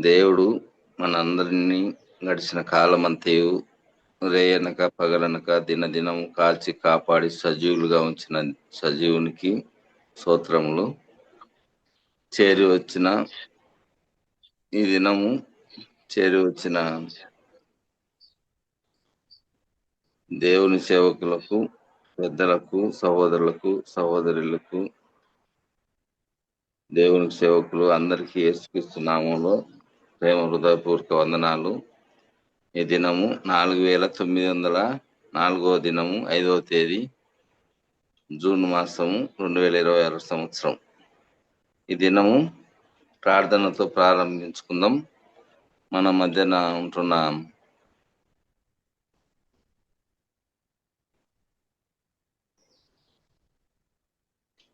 దేవుడు మనందరినీ గడిచిన కాలమంతయు రేయనక పగలనక దినదినము కాల్చి కాపాడి సజీవులుగా ఉంచిన సజీవునికి స్తోత్రములు. చేరి వచ్చిన ఈ దినము చేరి వచ్చిన దేవుని సేవకులకు, పెద్దలకు, సహోదరులకు, సహోదరులకు, దేవుని సేవకులు అందరికీ యేసుక్రీస్తు నామంలో ప్రేమ హృదయపూర్వక వందనాలు. ఈ దినము 4904వ దినము 5వ తేదీ జూన్ మాసము 2026 సంవత్సరం. ఈ దినము ప్రార్థనతో ప్రారంభించుకుందాం. మన మధ్యన ఉంటున్న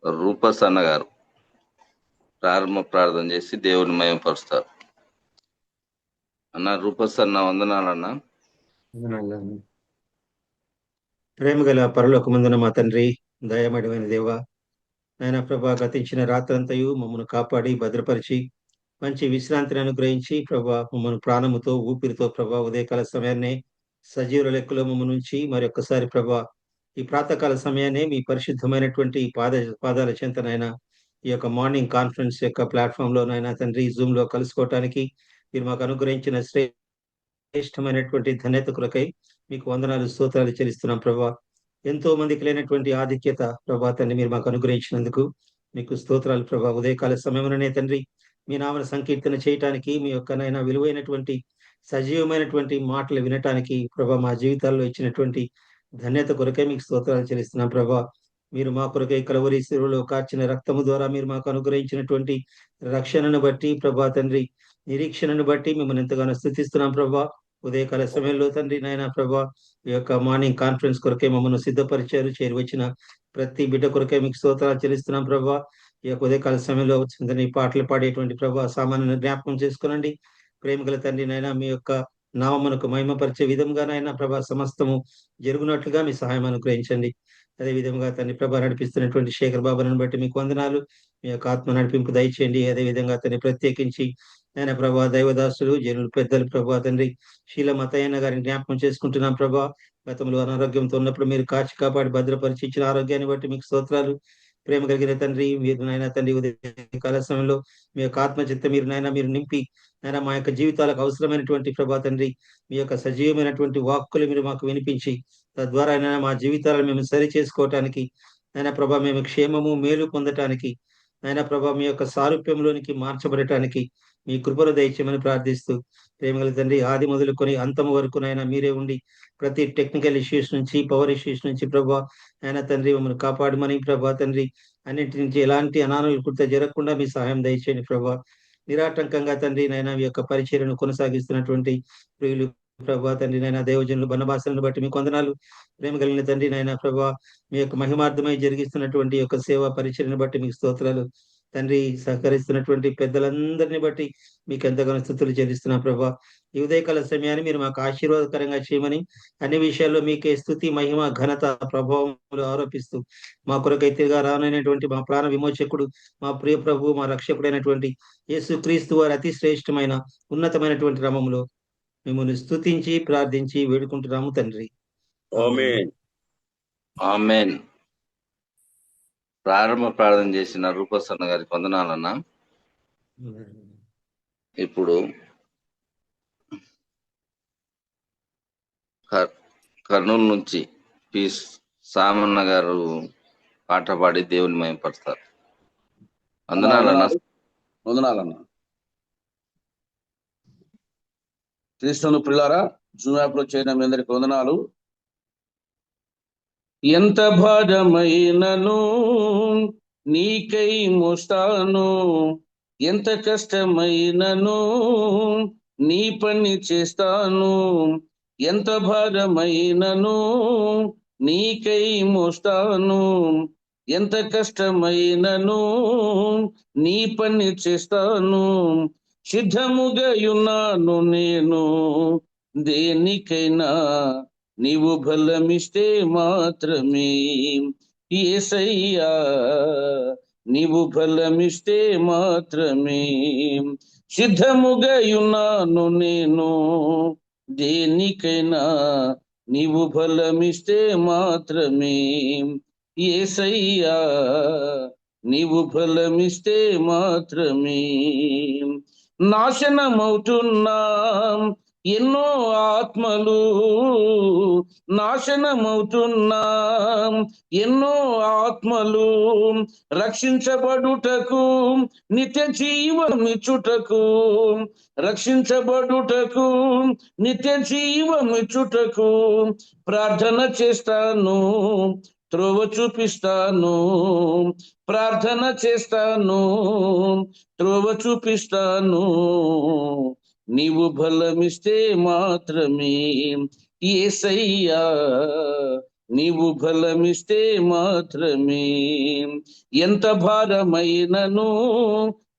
రూపస్ అన్న గారు ప్రారంభ ప్రార్థన చేసి దేవుని మహిమపరుస్తారు. అన్న రూపస్ అన్న వందనాలన్నా. ప్రేమ గల పరలోకమందున మా తండ్రి, దయమడిమైన దేవ, నాయన ప్రభా, గతించిన రాత్రంతయు మమ్మల్ని కాపాడి భద్రపరిచి మంచి విశ్రాంతిని అనుగ్రహించి ప్రభా మమ్మల్ని ప్రాణముతో ఊపిరితో ప్రభా ఉదయకాల సమయాన్నే సజీవుల లెక్కలో మమ్మల్ని నుంచి మరొకసారి ప్రభా ఈ ప్రాతకాల సమయాన్నే మీ పరిశుద్ధమైనటువంటి పాదాల చెంతనైనా ఈ యొక్క మార్నింగ్ కాన్ఫరెన్స్ యొక్క ప్లాట్ఫామ్ లో నైనా తండ్రి జూమ్ లో కలుసుకోవటానికి మీరు మాకు అనుగ్రహించిన శ్రేష్టమైనటువంటి ధన్యత కొరకై మీకు వందనాలు స్తోత్రాలు చెల్లిస్తున్నాం ప్రభా. ఎంతో మందికి లేనటువంటి ఆధిక్యత ప్రభా తండ్రి మీరు మాకు అనుగ్రహించినందుకు మీకు స్తోత్రాలు ప్రభా. ఉదయకాల సమయంలోనే తండ్రి మీ నామన సంకీర్తన చేయటానికి మీ యొక్క నైనా విలువైనటువంటి సజీవమైనటువంటి మాటలు వినటానికి ప్రభా మా జీవితాల్లో ఇచ్చినటువంటి ధన్యత కొరకే మీకు స్తోత్రాలు చెల్లిస్తున్నాం ప్రభా. మీరు మా కొరకై కలవరి శిలువలో కార్చిన రక్తము ద్వారా మీరు మాకు అనుగ్రహించినటువంటి రక్షణను బట్టి ప్రభా తండ్రి, నిరీక్షణను బట్టి మిమ్మల్ని ఎంతగానో స్తుతిస్తున్నాం ప్రభా. ఉదయకాల సమయంలో తండ్రి నాయన ప్రభా ఈ యొక్క మార్నింగ్ కాన్ఫరెన్స్ కొరకే మమ్మల్ని సిద్ధపరిచారు. చేరి వచ్చిన ప్రతి బిడ్డ కొరకే మీకు స్తోత్రాలు చెల్లిస్తున్నాం ప్రభా. ఈ యొక్క ఉదయకాల సమయంలో వచ్చిందని పాటలు పాడేటువంటి ప్రభా సామాన్య జ్ఞాపకం చేసుకునండి. ప్రేమగల తండ్రి నాయన మీ యొక్క నామమునకు మహిమపరిచే విధంగా నాయన ప్రభా సమస్తము జరుగునట్లుగా మీ సహాయం అనుగ్రహించండి. అదే విధంగా తండ్రి ప్రభా నడిపిస్తున్నటువంటి శేఖర్ బాబాను బట్టి మీకు వందనాలు. మీ యొక్క ఆత్మ నడిపింపు దయచేయండి. అదే విధంగా తండ్రి ప్రత్యేకించి ఆయన ప్రభా దైవదాసులు జనులు పెద్దలు ప్రభా తండ్రి శీలమతయ్యన్న గారిని జ్ఞాపకం చేసుకుంటున్నాం ప్రభా. గతంలో అనారోగ్యంతో ఉన్నప్పుడు మీరు కాచి కాపాడి భద్రపరిచి ఇచ్చిన ఆరోగ్యాన్ని బట్టి మీకు స్తోత్రాలు. ప్రేమ కలిగిన తండ్రి మీరు నాయన తండ్రి ఉదయకాల సమయంలో మీ యొక్క ఆత్మచిత్త మీరు నాయన మీరు నింపి నాయన మా యొక్క జీవితాలకు అవసరమైనటువంటి ప్రభా తండ్రి మీ యొక్క సజీవమైనటువంటి వాక్కులు మీరు మాకు వినిపించి తద్వారా నాయన మా జీవితాలను మేము సరి చేసుకోవటానికి నాయన ప్రభా మేము క్షేమము మేలు పొందటానికి నాయన ప్రభా మీ యొక్క సారూప్యంలోనికి మార్చబడటానికి మీ కృపను దయచేయమని ప్రార్థిస్తూ ప్రేమగల తండ్రి ఆది మొదలుకొని అంతము వరకు నాయన మీరే ఉండి ప్రతి టెక్నికల్ ఇష్యూస్ నుంచి పవర్ ఇష్యూస్ నుంచి ప్రభా ఆయన తండ్రి మమ్మల్ని కాపాడమని ప్రభా తండ్రి అన్నింటి నుంచి ఎలాంటి అనానుకూలత జరగకుండా మీ సహాయం దయచేయండి ప్రభా. నిరాటంకంగా తండ్రి నాయన మీ యొక్క పరిచర్యను కొనసాగిస్తున్నటువంటి ప్రియులు ప్రభా తండ్రి నాయన దేవజనులు బన్నబాసలను బట్టి మీకు వందనాలు. ప్రేమ కలిగిన తండ్రి నాయన ప్రభా మీ యొక్క మహిమార్థమై జరిగిస్తున్నటువంటి యొక్క సేవా పరిచర్యను బట్టి మీకు స్తోత్రాలు తండ్రి. సహకరిస్తున్నటువంటి పెద్దలందరినీ బట్టి మీకు ఎంతగానో స్తుతులు చెల్లిస్తున్నాం ప్రభా. ఈ ఉదయకాల సమయాన్ని మీరు మాకు ఆశీర్వాదకరంగా చేయమని అన్ని విషయాల్లో మీకే స్తుతి మహిమ ఘనత ప్రభావములు ఆరోపిస్తూ మా కొరకైతేగా రానైనటువంటి మా ప్రాణ విమోచకుడు మా ప్రియ ప్రభు మా రక్షకుడైనటువంటి యేసు క్రీస్తు వారి అతి శ్రేష్టమైన ఉన్నతమైనటువంటి నామములో మిమ్మల్ని స్తుతించి ప్రార్థించి వేడుకుంటున్నాము తండ్రి. ఆమేన్. ఆమేన్. ప్రారంభ ప్రార్థన చేసిన రూపసన్న గారికి వందనాలన్నా. ఇప్పుడు కర్నూలు నుంచి పి సామన్న గారు పాట పాడి దేవుని మహిమపరుస్తారు. వందనాలన్నా. వందనాలన్నా. క్రీస్తును ప్రియులారా, జూమ్ యాప్ లో చేరిన మీ అందరికి వందనాలు. ఎంత భారమైనను నీకై మోస్తాను, ఎంత కష్టమైనను నీ పని చేస్తాను. ఎంత భారమైనను నీకై మోస్తాను, ఎంత కష్టమైనను నీ పని చేస్తాను. సిద్ధముగా ఉన్నాను నేను దేనికైనా, నీవు బలమిస్తే మాత్రమే యేసయ్యా, నీవు బలమిస్తే మాత్రమే. సిద్ధముగా ఉన్నాను నేను దేనికైనా నీవు బలమిస్తే మాత్రమే యేసయ్యా నీవు బలమిస్తే మాత్రమే నాశనమవుతున్నా ఎన్నో ఆత్మలు నాశనమవుతున్నా ఎన్నో ఆత్మలు రక్షించబడుటకు నిత్య జీవమిచ్చుటకు రక్షించబడుటకు నిత్య జీవమిచ్చుటకు ప్రార్థన చేస్తాను త్రోవ చూపిస్తాను ప్రార్థన చేస్తాను త్రోవ చూపిస్తాను నీవు బలమిస్తే మాత్రమే యేసయ్యా నీవు బలమిస్తే మాత్రమే ఎంత భారమైనను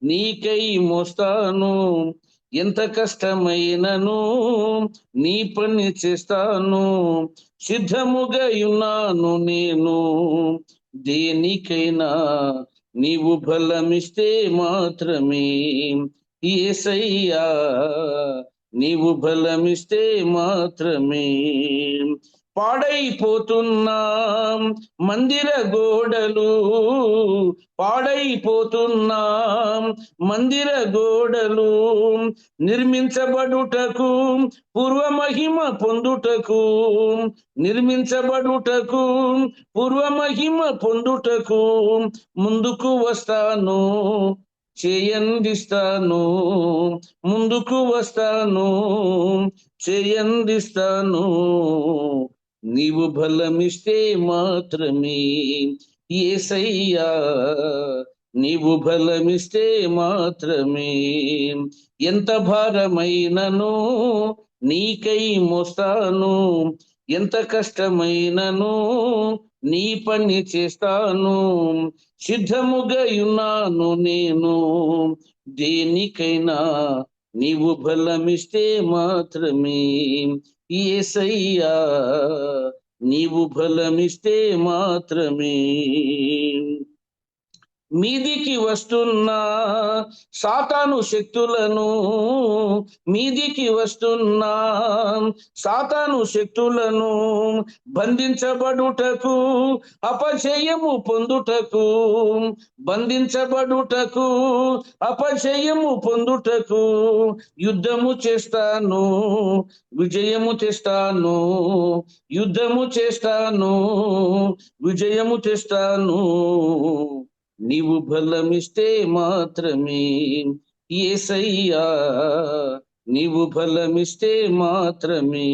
నీకై మోస్తాను ఎంత కష్టమైనను నీ పని చేస్తాను సిద్ధముగా ఉన్నాను నేను దేనికైనా నీవు బలమిస్తే మాత్రమే యేసయ్యా నీవు బలమిస్తే మాత్రమే పాడైపోతున్నా మందిర గోడలు పాడైపోతున్నా మందిర గోడలు నిర్మించబడుటకు పూర్వమహిమ పొందుటకు నిర్మించబడుటకు పూర్వమహిమ పొందుటకు ముందుకు వస్తాను చేయందిస్తాను ముందుకు వస్తాను చేయందిస్తాను నీవు బలమిస్తే మాత్రమే యేసయ్యా నీవు బలమిస్తే మాత్రమే ఎంత భారమైనను నీకై మోస్తాను ఎంత కష్టమైనను నీ పని చేస్తాను సిద్ధముగా ఉన్నాను నేను దేనికైనా నీవు బలమిస్తే మాత్రమే యేసయ్యా నీవు బలమిస్తే మాత్రమే మీదికి వస్తున్నా సాతాను శక్తులను మీదికి వస్తున్నా సాతాను శక్తులను బంధించబడుటకు అపజయము పొందుటకు బంధించబడుటకు అపజయము పొందుటకు యుద్ధము చేస్తాను విజయము తెస్తాను యుద్ధము చేస్తాను విజయము తెస్తాను నీవు బలమిస్తే మాత్రమే యేసయ్యా నీవు బలమిస్తే మాత్రమే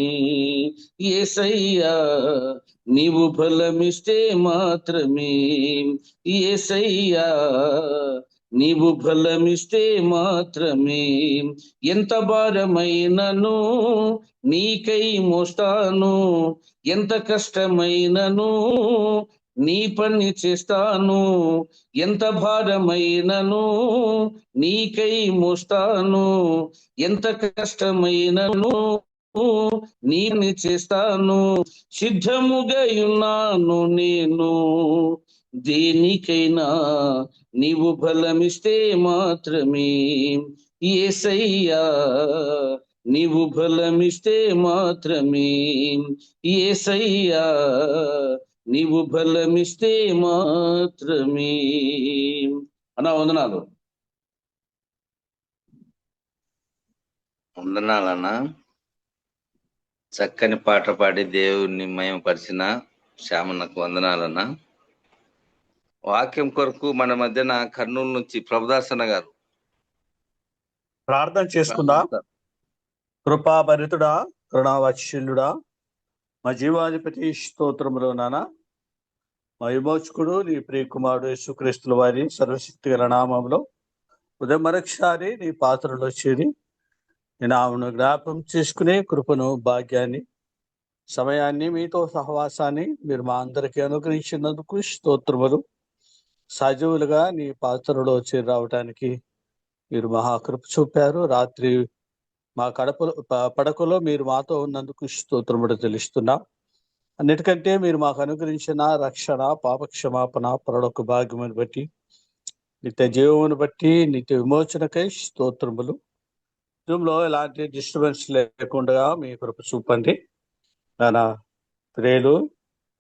యేసయ్యా నీవు బలమిస్తే మాత్రమే యేసయ్యా నీవు బలమిస్తే మాత్రమే ఎంత భారమైనను నీకై మోస్తాను ఎంత కష్టమైనను నీ పని చేస్తాను ఎంత భారమైనను నీకై మోస్తాను ఎంత కష్టమైనను నీ పని చేస్తాను సిద్ధముగా ఉన్నాను నేను దేనికైనా నీవు బలమిస్తే మాత్రమే యేసయ్యా నీవు బలమిస్తే మాత్రమే యేసయ్యా నీవు బలమిస్తే మాత్రమే అన్నా వందనాలు వందనాలన్నా. చక్కని పాట పాడి దేవుణ్ణి మహిమపరిచిన శ్యామన్నకు వందనాలన్నా. వాక్యం కొరకు మన మధ్యన కర్నూలు నుంచి ప్రభుదాసన్న గారు ప్రార్థన చేసుకుందా. కృపాభరితుడా కరుణావాత్సల్యుడా మా జీవాధిపతి స్తోత్రములో నాన్న మా విమోచకుడు నీ ప్రియకుమారుడు యేసుక్రీస్తుల వారి సర్వశక్తి గల నామంలో ఉదయం మరొకసారి నీ పాత్రలో చేరి నీ నామను జ్ఞాపకం చేసుకునే కృపను భాగ్యాన్ని సమయాన్ని మీతో సహవాసాన్ని మీరు మా అందరికీ అనుగ్రహించినందుకు స్తోత్రములు. సజీవులుగా నీ పాత్రలో చేరి రావడానికి మీరు మహాకృప చూపారు. రాత్రి మా పడకలో మీరు మాతో ఉన్నందుకు స్తోత్రములు తెలుస్తున్నాం. అన్నిటికంటే మీరు మాకు అనుగ్రహించిన రక్షణ, పాపక్షమాపణ, పరలోక భాగ్యమును బట్టి, నిత్య జీవమును బట్టి, నిత్య విమోచనకై స్తోత్రములు. జూమ్ లో ఎలాంటి డిస్టర్బెన్స్ లేకుండా మీ కృప చూపండి. నా ప్రియులు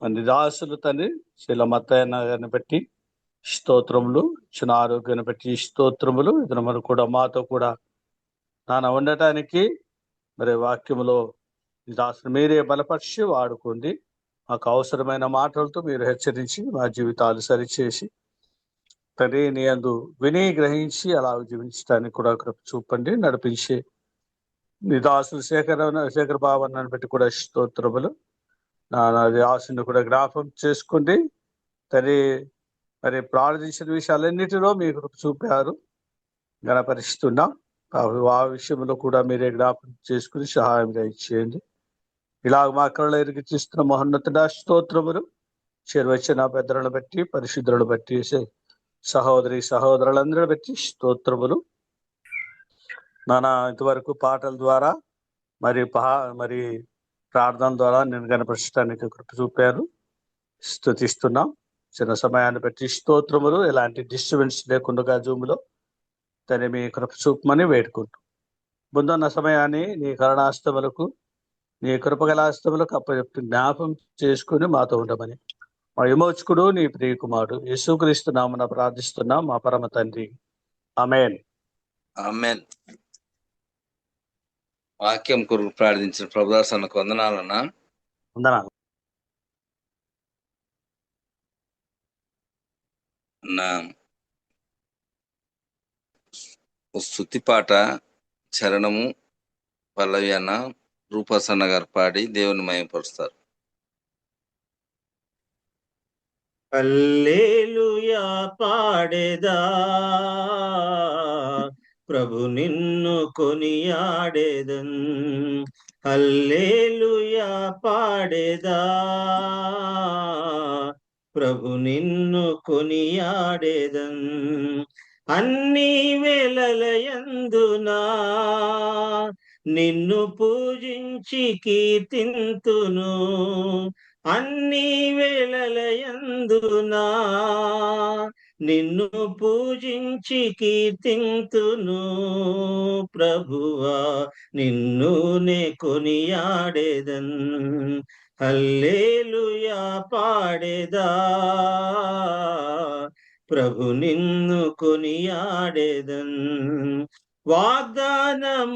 మన దాసులు తండ్రి శీలమత్తయ్య గారిని బట్టి స్తోత్రములు, ఇచ్చిన ఆరోగ్యాన్ని బట్టి స్తోత్రములు. ఇతను కూడా మాతో కూడా ఉండటానికి మరి వాక్యములో దాసులు మీరే బలపరిచి వాడుకోండి. మాకు అవసరమైన మాటలతో మీరు హెచ్చరించి మా జీవితాలు సరిచేసి తండ్రి నీ యందు విని గ్రహించి అలా జీవించడానికి కూడా కృప చూపండి. నడిపించి నీ దాసులు శేఖర్ బాబు బట్టి కూడా స్తోత్రములు. ఆశను కూడా జ్ఞాపకం చేసుకోండి తండ్రి. మరి ప్రార్థించిన విషయాలన్నిటిలో మీ కృప చూపారు, గణపరిస్తున్నాం. ఆ విషయంలో కూడా మీరే జ్ఞాపకం చేసుకుని సహాయం దయచేయండి. ఇలాగ మా కళ్ళ ఎరిగి తీస్తున్న మహోన్నతుడ స్తోత్రములు. చేరువచ్చిన పెద్దలను బట్టి, పరిశుద్ధులను బట్టి, సహోదరి సహోదరులందరిని బట్టి స్తోత్రములు. ఇంతవరకు పాటల ద్వారా మరి ప్రార్థన ద్వారా నేను కనపరచడానికి కృప చూపారు, స్తుతిస్తున్నాం. చిన్న సమయాన్ని బట్టి స్తోత్రములు. ఎలాంటి డిస్టర్బెన్స్ లేకుండా జూములో తను మీ కృప చూపమని వేడుకుంటూ ముందున్న సమయాన్ని నీ కరుణాస్తములకు, నీ కృపగలాస్తములకు అప్పచెప్తూ జ్ఞాపం చేసుకుని మాతో ఉండమని మా విమోచకుడు నీ ప్రియకుమారుడు యేసుక్రీస్తు నామమున ప్రార్థిస్తున్నాం మా పరమ తండ్రి, ఆమేన్. ఆమేన్. వాక్యం కొరకు ప్రార్థించిన ప్రభుదాస్ అన్నకు వందనాలన్నా. వందనాలు. నా స్తుతి పాట చరణము పల్లవి అన్న రూపసన్న గారు పాడి దేవుని మహిమపరుస్తారు. హల్లెలూయా పాడేదా, ప్రభు నిన్ను కొనియాడేదన్. హల్లెలూయా పాడేదా, ప్రభు నిన్ను కొనియాడేదన్. అన్ని వేళలయందునా నిన్ను పూజించి కీర్తింతును. అన్ని వేళలయందునా నిన్ను పూజించి కీర్తింతును. ప్రభువా నిన్ను నే కొనియాడేదన్. హల్లెలూయా పాడేదా, ప్రభు నిన్ను కొనియాడేదన్. వాగ్దానములానిచ్చి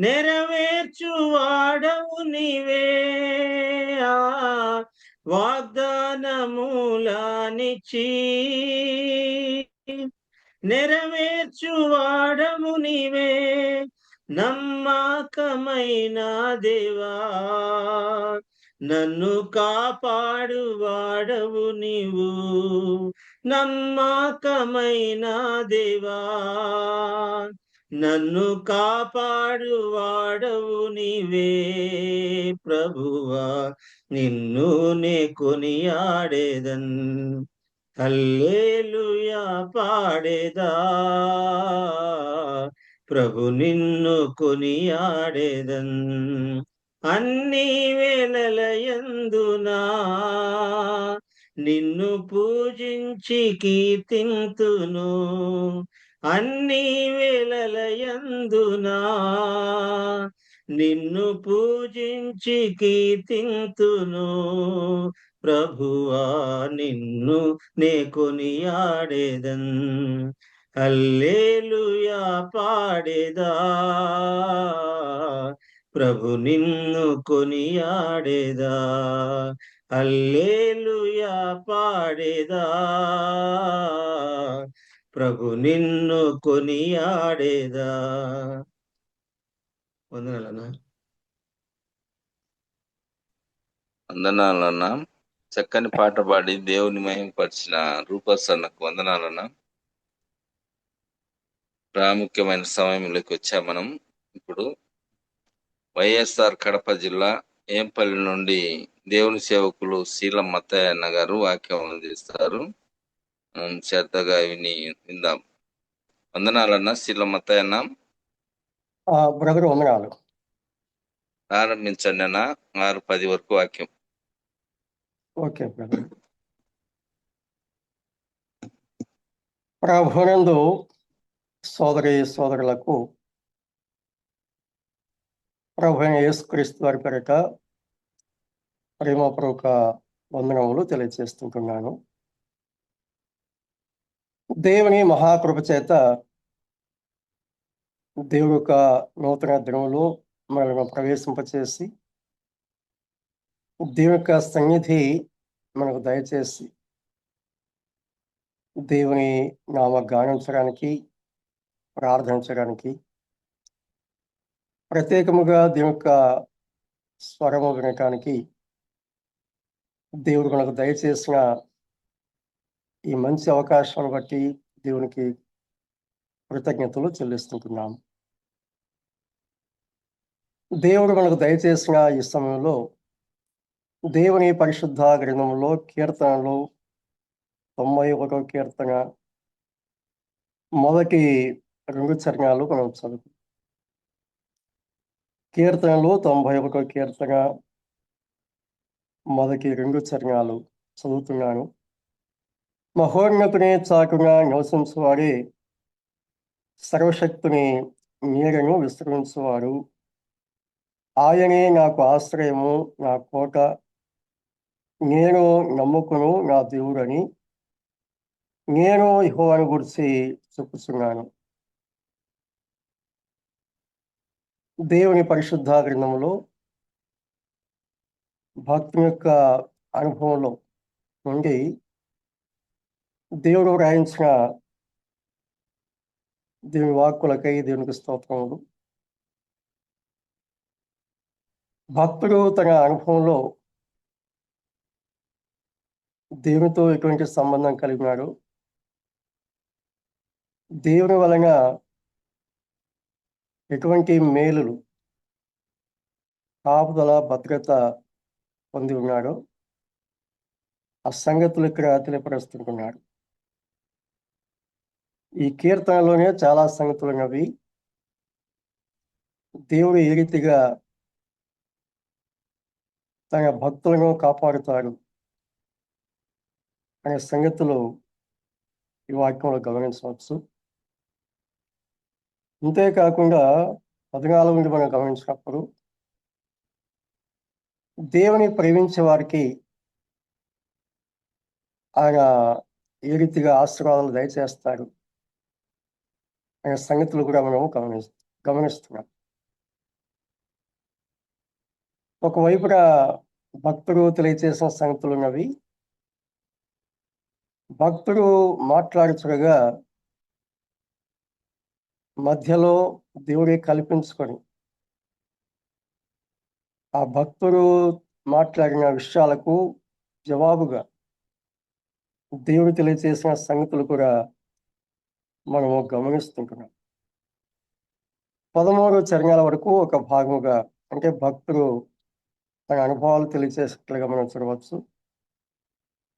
నెరవేర్చువాడవు నీవే. వాగ్దానములానిచ్చి నెరవేర్చువాడవు నీవే. నమ్మకమైన దేవా నన్ను కాపాడువాడవు నీవు. నమ్మకమైన దేవా నన్ను కాపాడువాడవు నీవే. ప్రభువా నిన్ను నే కొనియాడేదన్. హల్లెలూయా పాడేదా, ప్రభు నిన్ను కొనియాడేదన్. అన్ని వేళలయందునా నిన్ను పూజించి కీర్తింతును. అన్ని వేళలయందునా నిన్ను పూజించి కీర్తింతును. ప్రభువా నిన్ను నే కొనియాడేదన్. హల్లెలూయా పాడేదా, ప్రభు నిన్ను కొనియాడేదా. హల్లెలూయా పాడేదా, ప్రభు నిన్ను కొనియాడేదా. వందనాలన్నా. వందనాలన్నా. చక్కని పాట పాడి దేవుని మహిమపరిచిన రూపసన్నకు వందనాలన్నా. ప్రాముఖ్యమైన సమయంలోకి వచ్చా మనం. ఇప్పుడు వైఎస్ఆర్ కడప జిల్లా ఏంపల్లి నుండి దేవుని సేవకులు శీలమత్తయ్య అన్న గారు వాక్యం అందిస్తారు. శ్రద్ధగా విందాం. వందనాలన్నా. శీలమత్తయ్య అన్న బ్రదర్ వందనాలు. ప్రారంభించండి అన్న. 6:10 వరకు వాక్యం. Okay brother. ప్రభునందు సోదరి సోదరులకు ప్రభు అయిన యేసుక్రీస్తు వారి పేరిట ప్రేమపూర్వక వందనములు తెలియజేస్తుంటున్నాను. దేవుని మహాకృప చేత దేవుడి యొక్క నూతన దినములో మనల్ని ప్రవేశింపచేసి దేవుని యొక్క సన్నిధి మనకు దయచేసి దేవుని నామ గానించడానికి, ప్రార్థించడానికి, ప్రత్యేకముగా దేవుని యొక్క స్వరము వినటానికి దేవుడు మనకు దయచేసిన ఈ మంచి అవకాశాన్ని బట్టి దేవునికి కృతజ్ఞతలు చెల్లిస్తుంటున్నాము. దేవుడు మనకు దయచేసిన ఈ సమయంలో దేవుని పరిశుద్ధ గ్రంథంలో కీర్తనలు 91వ కీర్తన మొదటి 2 చరణాలు మనం చదువు. కీర్తనలు 91వ కీర్తన మొదటి 2 చరణాలు చదువుతున్నాను. మహోన్నతుని చాటున నివసించువాడే, సర్వశక్తుని నీడను విస్తరించువాడు. ఆయనే నాకు ఆశ్రయము, నా కోట, నేను నమ్ముకును నా దేవుడని నేను యెహోవాను గురించి చెప్పుచున్నాను. దేవుని పరిశుద్ధ గ్రంథములో భక్తుని యొక్క అనుభవంలో నుండి దేవుడు రాయించిన దేవుని వాక్కులకై దేవునికి స్తోత్రములు. భక్తుడు తన అనుభవంలో దేవునితో ఎటువంటి సంబంధం కలిగినాడు, దేవుని వలన ఎటువంటి మేలులు, కాపుదల, భద్రత పొంది ఉన్నాడు, ఆ సంగతులు ఇక్కడ తెలియపరుస్తున్నాడు. ఈ కీర్తనలోనే చాలా సంగతులు ఉన్నవి. దేవుడు ఏ రీతిగా తన భక్తులను కాపాడుతాడు అనే సంగతులు ఈ వాక్యంలో గమనించవచ్చు. అంతేకాకుండా 14 నుండి మనం గమనించినప్పుడు దేవుని ప్రేమించే వారికి ఆయన ఏ రీతిగా ఆశీర్వాదాలు దయచేస్తాడు అనే సంగతులు కూడా మనం గమనిస్తున్నాం. ఒకవైపున భక్తుడు తెలియచేసిన సంగతులు ఉన్నవి. భక్తుడు మాట్లాడుచుగా మధ్యలో దేవుడే కల్పించుకొని ఆ భక్తుడు మాట్లాడిన విషయాలకు జవాబుగా దేవుడు తెలియచేసిన సంగతులు కూడా మనము గమనిస్తుంటున్నాం. 13 చరణాల వరకు ఒక భాగముగా, అంటే భక్తుడు తన అనుభవాలు తెలియచేసినట్లుగా మనం చూడవచ్చు.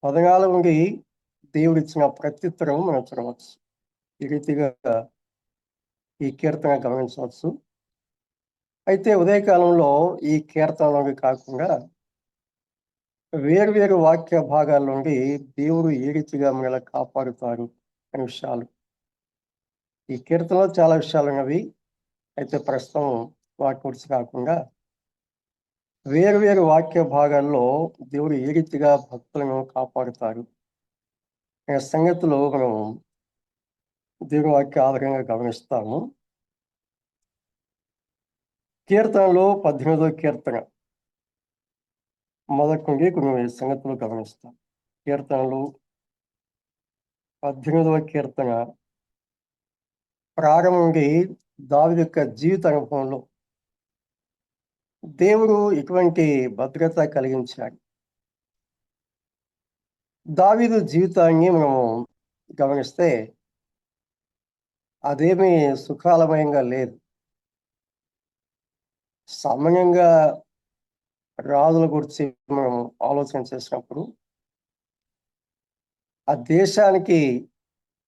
14 నుండి దేవుడు ఇచ్చిన ప్రత్యుత్తరం మనం చూడవచ్చు. ఈ రీతిగా ఈ కీర్తన గమనించవచ్చు. అయితే ఉదయకాలంలో ఈ కీర్తనలోకి కాకుండా వేరు వాక్య భాగాల నుండి దేవుడు ఏ రీతిగా మనల్ని కాపాడుతారు అనే విషయాలు, ఈ కీర్తనలో చాలా విషయాలు ఉన్నవి. అయితే ప్రస్తుతం వాటి గురించి కాకుండా వేరు వాక్య భాగాల్లో దేవుడు ఏ రీతిగా భక్తులను కాపాడుతారు అనే సంగతులు మనం దేవుని వాక్య ఆధారంగా గమనిస్తాము. కీర్తనలో 18వ కీర్తన మొదటి నుండి కొన్ని సంగతులు గమనిస్తాం. కీర్తనలు 18వ కీర్తన ప్రారంభం నుండి దావీదు యొక్క జీవిత అనుభవంలో దేవుడు ఇటువంటి భద్రత కలిగించాడు. దావీదు జీవితాన్ని మనము గమనిస్తే అదేమీ సుఖాలమయంగా లేదు. సామాన్యంగా రాజుల గురించి మనం ఆలోచన చేసినప్పుడు ఆ దేశానికి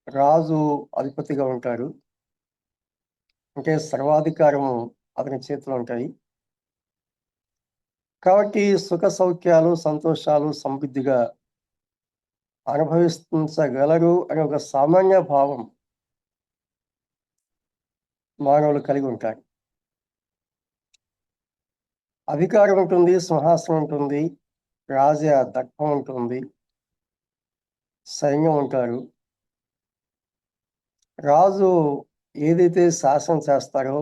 రాజు అధిపతిగా ఉంటాడు, అంటే సర్వాధికారము అతని చేతిలో ఉంటాయి. కాబట్టి సుఖ సౌఖ్యాలు, సంతోషాలు సమృద్ధిగా అనుభవించగలరు అనే ఒక సామాన్య భావం మానవులు కలిగి ఉంటారు. అధికారం ఉంటుంది, సింహాసనం ఉంటుంది, రాజ దర్పం ఉంటుంది, సైన్యం ఉంటారు. రాజు ఏదైతే శాసనం చేస్తారో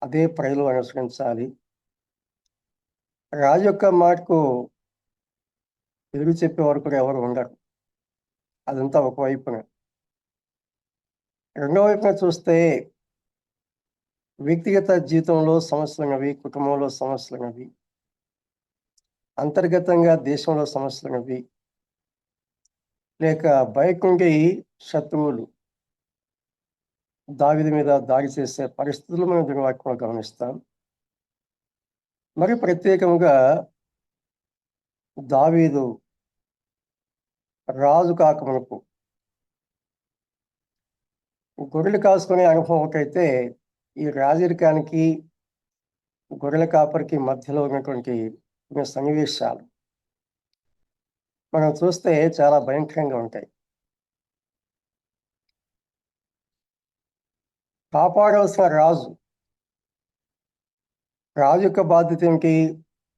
అదే ప్రజలు అనుసరించాలి. రాజు యొక్క మాటకు ఎదురు చెప్పేవారు కూడా ఎవరు ఉండరు. అదంతా ఒకవైపున. రెండో వైపున చూస్తే వ్యక్తిగత జీవితంలో సమస్యలున్నవి, కుటుంబంలో సమస్యలున్నవి, అంతర్గతంగా దేశంలో సమస్యలున్నవి, లేక బయట నుండి శత్రువులు దావీదు మీద దాడి చేసే పరిస్థితులు మనం దుర్వాక్యంలో గమనిస్తాం. మరి ప్రత్యేకంగా దావీదు రాజు కాకమునుపు గొర్రెలు కాసుకునే అనుభవం ఒకటైతే, ఈ రాజరికానికి గొర్రెల కాపరికి మధ్యలో ఉన్నటువంటి కొన్ని సన్నివేశాలు మనం చూస్తే చాలా భయంకరంగా ఉంటాయి. కాపాడవలసిన రాజు యొక్క బాధ్యత ఏమిటి?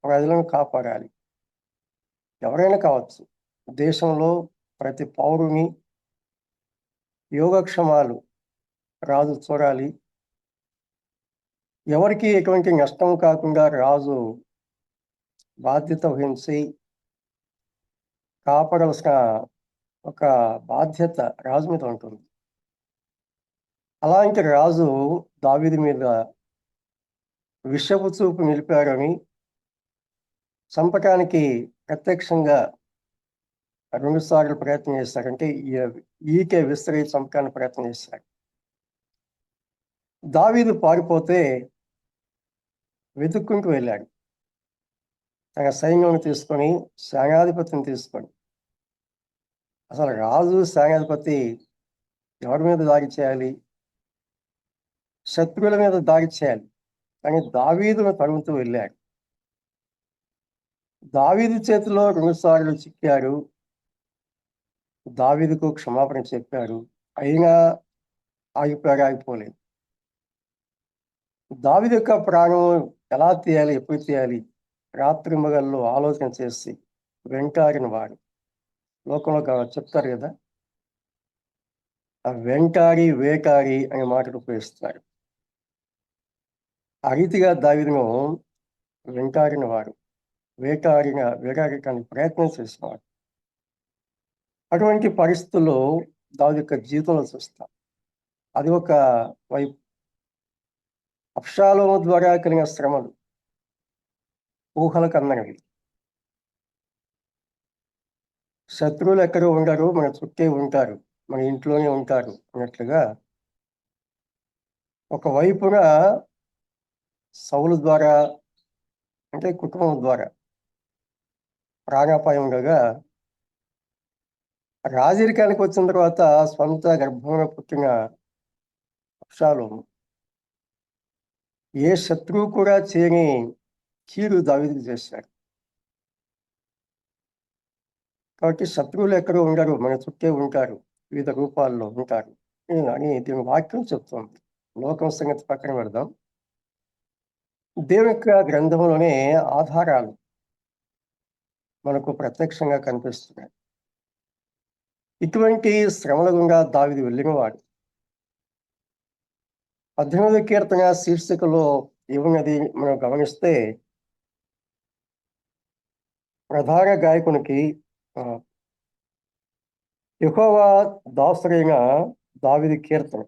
ప్రజలను కాపాడాలి. ఎవరైనా కావచ్చు. దేశంలో ప్రతి పౌరుని యోగక్షేమాలు రాజు చూడాలి. ఎవరికి ఎటువంటి నష్టం కాకుండా రాజు బాధ్యత వహించి కాపాడవలసిన ఒక బాధ్యత రాజు మీద ఉంటుంది. అలాంటి రాజు దావీదు మీద విషపు చూపు నిలిపారని చంపటానికి ప్రత్యక్షంగా 2 సార్లు ప్రయత్నం చేశారంటే ఈకే విసిరి చంపడానికి ప్రయత్నం చేశారు. దావీదు పారిపోతే వెతుక్కుంటూ వెళ్ళాడు. తన సైన్యం తీసుకొని, సేనాధిపతిని తీసుకొని. అసలు రాజు సేనాధిపతి ఎవరి మీద దాడి చేయాలి? శత్రువుల మీద దాడి చేయాలి. కానీ దావీదును తరుగుతూ వెళ్ళాడు. దావీదు చేతిలో 2 సార్లు చిక్కారు. దావీదుకు క్షమాపణ చెప్పారు. అయినా ఆగిపోలేదు. దావీదు యొక్క ప్రాణం ఎలా తీయాలి, ఎప్పుడు తీయాలి, రాత్రి మగల్లో ఆలోచన చేసి వెంటాడిన వాడు. లోకంలో చెప్తారు కదా, ఆ వెంటాడి వేటాడి అనే మాటలు ఉపయోగిస్తారు. ఆ రీతిగా దావీదును వెంటాడిన వాడు, వేటాడటానికి ప్రయత్నం చేసినవాడు. అటువంటి పరిస్థితుల్లో దావీదు యొక్క జీవితంలో చూస్తాం. అది ఒక వైపు. అబ్షాలోము ద్వారా కలిగిన శ్రమలు ఊహలకు అందనివి. శత్రువులు ఎక్కడో ఉండరు, మన చుట్టే ఉంటారు, మన ఇంట్లోనే ఉంటారు అన్నట్లుగా ఒకవైపున సౌలు ద్వారా, అంటే కుటుంబం ద్వారా ప్రాణాపాయం ఉండగా, రాజరికానికి వచ్చిన తర్వాత స్వంత గర్భంలో పుట్టిన అబ్షాలోము ఏ శత్రువు కూడా చేయని కీడు దావీదుకు చేశారు. కాబట్టి శత్రువులు ఎక్కడో ఉండరు, మన చుట్టే ఉంటారు, వివిధ రూపాల్లో ఉంటారు అని దీని వాక్యం చెప్తుంది. లోకం సంగతి పక్కన పెడదాం. దేవుని యొక్క గ్రంథంలోనే ఆధారాలు మనకు ప్రత్యక్షంగా కనిపిస్తున్నాయి. ఇటువంటి శ్రమల గుండా దావీదు వెళ్ళినవాడు. 18వ కీర్తన శీర్షికలో ఏమున్నది మనం గమనిస్తే, ప్రధాన గాయకునికి యెహోవా దాసుడైన దావీదు కీర్తన.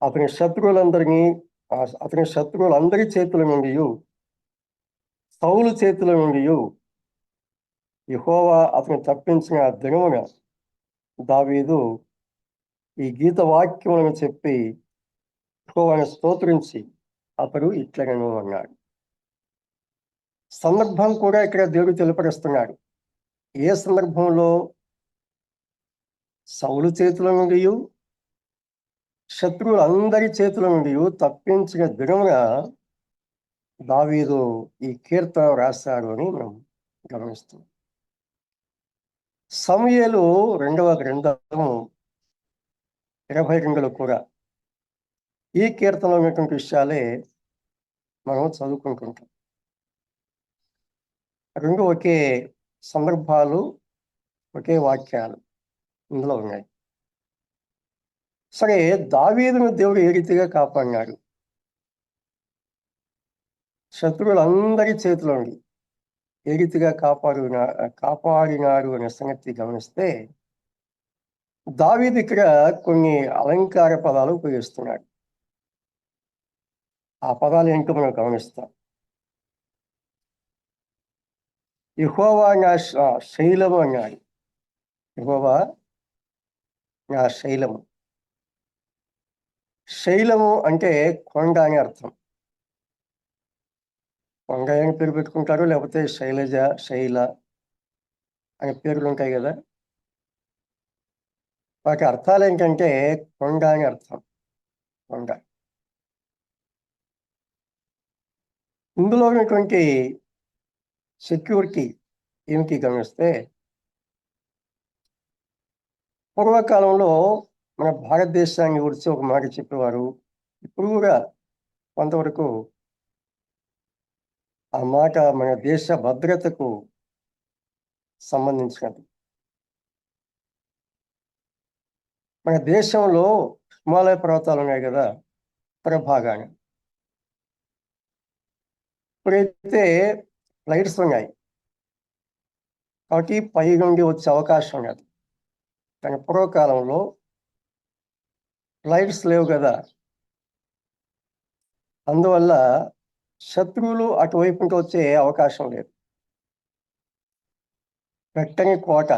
అతని శత్రువులందరి చేతుల నుండి, సౌలు చేతుల నుండి యెహోవా అతను తప్పించిన దినమున దావీదు ఈ గీత వాక్యములను చెప్పి యెహోవాను స్తోత్రించి అతడు ఇట్లనను అన్నాడు. సందర్భం కూడా ఇక్కడ దేవుడు తెలియపరుస్తున్నాడు. ఏ సందర్భంలో? సౌలు చేతుల నుండి, శత్రువులందరి చేతుల నుండి తప్పించిన దినమున దావీదు ఈ కీర్తన రాశాడు అని మనం గమనిస్తున్నాం. సమూయేలు 2వ గ్రంథము 22లో కూడా ఈ కీర్తనలో ఉన్నటువంటి విషయాలే మనం చదువుకుంటుంటాం. రెండు ఒకే సందర్భాలు, ఒకే వాక్యాలు ఇందులో ఉన్నాయి. సరే, దావీదును దేవుడు ఏ రీతిగా కాపాడినాడు, శత్రువులందరి చేతిలో ఉండి ఏ రీతిగా కాపాడినాడు అనే సంగతి గమనిస్తే, దావీదు ఇక్కడ కొన్ని అలంకార పదాలు ఉపయోగిస్తున్నాడు. ఆ పదాలు ఏంటో మనం గమనిస్తాం. యెహోవా నా శైలము అన్నాడు. యెహోవా నా శైలము. శైలము అంటే కొండ అని అర్థం. కొండ అని పేరు పెట్టుకుంటారు, లేకపోతే శైలజ, శైల అనే పేర్లు ఉంటాయి కదా. వాటి అర్థాలు ఏంటంటే కొండ అని అర్థం. కొండ. ఇందులో ఉన్నటువంటి సెక్యూరిటీ ఏమిటి గమనిస్తే, పూర్వకాలంలో మన భారతదేశాన్ని గురించి ఒక మాట చెప్పేవారు. ఇప్పుడు కూడా కొంతవరకు ఆ మాట మన దేశ భద్రతకు సంబంధించినది. మన దేశంలో హిమాలయ పర్వతాలు ఉన్నాయి కదా, ఉత్తర భాగాన. ఇప్పుడైతే ఫ్లైట్స్ ఉన్నాయి కాబట్టి పై నుండి వచ్చే అవకాశం ఉన్నది. కానీ పూర్వకాలంలో ఫ్లైట్స్ లేవు కదా, అందువల్ల శత్రువులు అటువైపు నుంచి వచ్చే అవకాశం లేదు. వెట్టని కోట.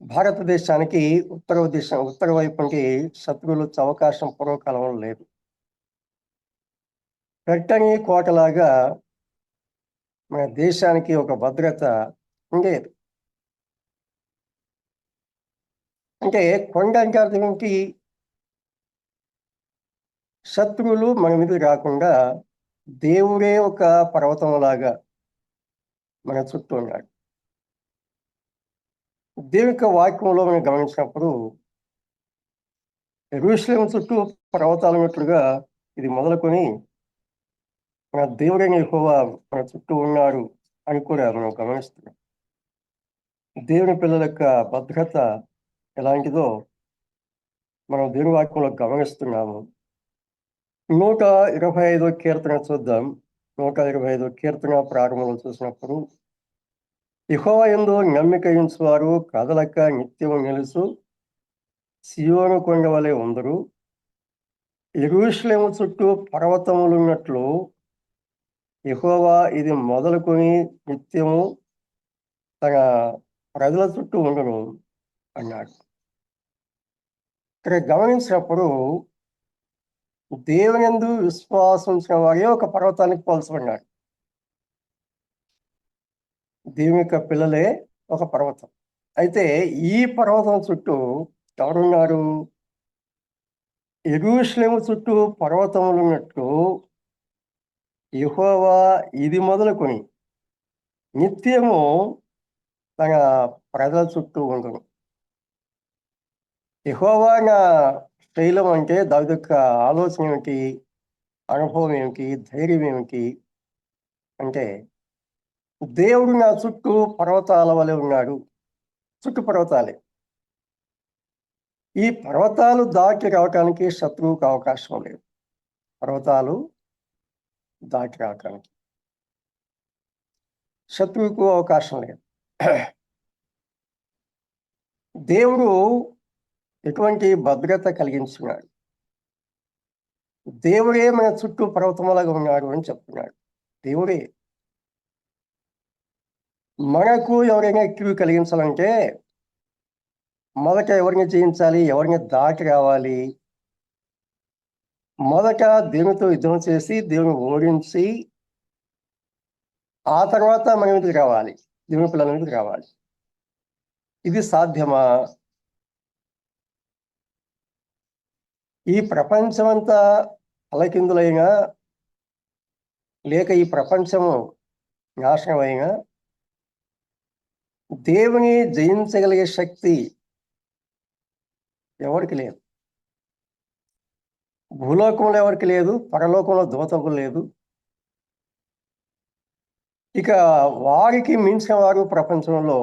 భారతదేశానికి ఉత్తర వైపుకి శత్రువులు వచ్చే అవకాశం పూర్వకాలంలో లేదు. వెట్టని కోటలాగా మన దేశానికి ఒక భద్రత ఉండేది. అంటే కొండ అంటే అర్థం ఏంటి? శత్రువులు మన మీద రాకుండా దేవుడే ఒక పర్వతం లాగా మన చుట్టూ ఉన్నాడు. దేవుని యొక్క వాక్యంలో మనం గమనించినప్పుడు యెరూషలేము చుట్టూ పర్వతాలు ఉన్నట్లుగా ఇది మొదలుకొని మన దేవుడైన యెహోవా మన చుట్టూ ఉన్నాడు అని కూడా మనం గమనిస్తున్నాం. దేవుని పిల్లల యొక్క భద్రత ఎలాంటిదో మనం దేవుని వాక్యంలో గమనిస్తున్నాము. 125వ కీర్తన చూద్దాం. 125వ కీర్తన ప్రారంభంలో చూసినప్పుడు, యెహోవా యందు నమ్మిక ఉంచువారు కదలక నిత్యము నిలుసు సియోను కొండ వలె ఉందరు. యెరూషలేము చుట్టూ పర్వతములున్నట్లు యెహోవా ఇది మొదలుకొని నిత్యము తన ప్రజల చుట్టూ ఉండును అన్నాడు. ఇక్కడ గమనించినప్పుడు దేవుని యందు విశ్వాసం ఉంచిన వారే ఒక పర్వతానికి పోల్చబడినాడు. దేవుని యొక్క పిల్లలే ఒక పర్వతం. అయితే ఈ పర్వతం చుట్టూ ఎవరున్నారు? యెరూషలేము చుట్టూ పర్వతములు ఉన్నట్లు యెహోవా ఇది మొదలుకొని నిత్యము తన ప్రజల చుట్టూ ఉండును. యెహోవా నా శైలం అంటే దావీదు యొక్క ఆలోచన ఏమిటి, అనుభవం ఏమిటి, ధైర్యం ఏమిటి అంటే, దేవుడు నా చుట్టూ పర్వతాల వలె ఉన్నాడు. చుట్టూ పర్వతాలే. ఈ పర్వతాలు దాటి రావటానికి శత్రువుకు అవకాశం లేదు. పర్వతాలు దాటి రావటానికి శత్రువుకు అవకాశం లేదు. దేవుడు ఎటువంటి భద్రత కలిగించున్నాడు. దేవుడే మన చుట్టూ పర్వతములాగా ఉన్నాడు అని చెప్తున్నాడు. దేవుడే. మనకు ఎవరైనా కీడు కలిగించాలంటే మొదట ఎవరిని జయించాలి, ఎవరిని దాటి రావాలి? మొదట దేవునితో యుద్ధం చేసి దేవుని ఓడించి ఆ తర్వాత మన మీదకి రావాలి, దేవుని పిల్లల మీదకి రావాలి. ఇది సాధ్యమా? ఈ ప్రపంచమంతా అలకిందులైనా లేక ఈ ప్రపంచము నాశనమైనా దేవుని జయించగలిగే శక్తి ఎవరికి లేదు. భూలోకంలో ఎవరికి లేదు, పరలోకంలో దూతకు లేదు. ఇక వారికి మించిన వారు ప్రపంచంలో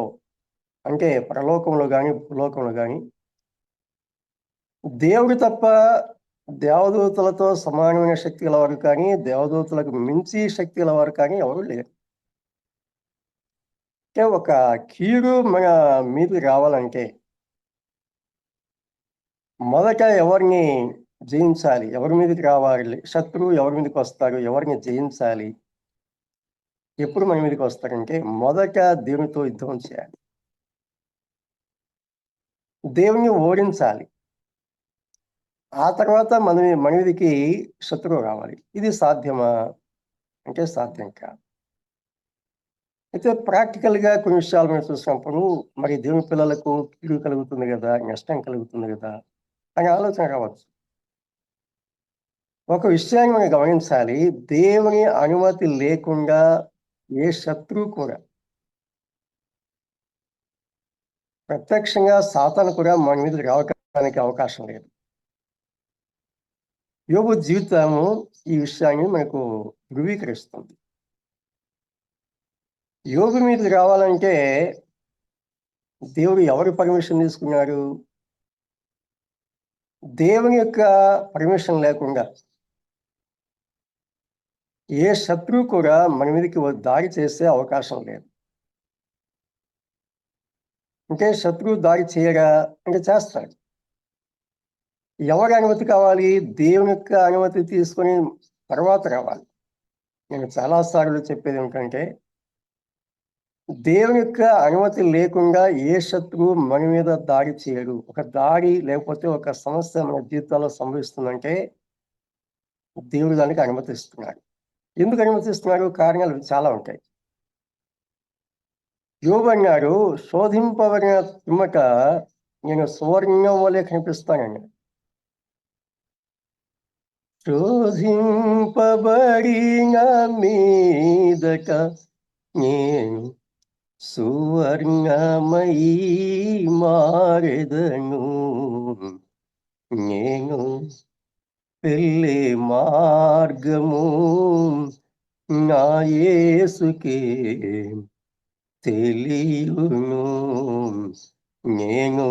అంటే పరలోకంలో కానీ భూలోకంలో కానీ దేవుడు తప్ప దేవదూతలతో సమానమైన శక్తి గలవారు కానీ దేవదూతలకు మించి శక్తి గలవారు కానీ ఎవరు లేరు. అంటే ఒక కీడు మన మీదకి రావాలంటే మొదట ఎవరిని జయించాలి, ఎవరి మీదకి రావాలి, శత్రువు ఎవరి మీదకి వస్తారు, ఎవరిని జయించాలి, ఎప్పుడు మన మీదకి వస్తారంటే మొదట దేవునితో యుద్ధం చేయాలి, దేవుని ఓడించాలి. ఆ తర్వాత మన మీదకి శత్రువు రావాలి. ఇది సాధ్యమా అంటే సాధ్యం కాదు. అయితే ప్రాక్టికల్గా కొన్ని విషయాలు మనం చూసినప్పుడు మరి దేవుని పిల్లలకు కీడు కలుగుతుంది కదా, నష్టం కలుగుతుంది కదా అని ఆలోచన రావచ్చు. ఒక విషయాన్ని మనం గమనించాలి, దేవుని అనుమతి లేకుండా ఏ శత్రువు కూడా, ప్రత్యక్షంగా సాతాను కూడా మన మీద రావడానికి అవకాశం లేదు. యోబు జీవితము ఈ విషయాన్ని మనకు ధృవీకరిస్తుంది. యోబు మీదకి రావాలంటే దేవుడు ఎవరు పర్మిషన్ తీసుకున్నారు? దేవుని యొక్క పర్మిషన్ లేకుండా ఏ శత్రువు కూడా మన మీదకి దాడి చేసే అవకాశం లేదు. అంటే శత్రువు దాడి చేయరా అంటే చేస్తాడు. ఎవరి అనుమతి కావాలి? దేవుని యొక్క అనుమతి తీసుకొని తర్వాత రావాలి. నేను చాలాసార్లు చెప్పేది ఏమిటంటే దేవుని యొక్క అనుమతి లేకుండా ఏ శత్రువు మన మీద దాడి చేయడు. ఒక దాడి లేకపోతే ఒక సమస్య మన జీవితాల్లో సంభవిస్తుందంటే దేవుడు దానికి అనుమతిస్తున్నాడు. ఎందుకు అనుమతిస్తున్నాడు? కారణాలు చాలా ఉంటాయి. యోబు అన్నాడు, శోధింపబడిన పిమ్మట నేను సువర్ణం వలె కనిపిస్తానని. శోధింపబడిన మీదట నేను సువర్ణమై మారెదను, నేను వెళ్ళే మార్గము నా యేసుకే తెలియును, నేను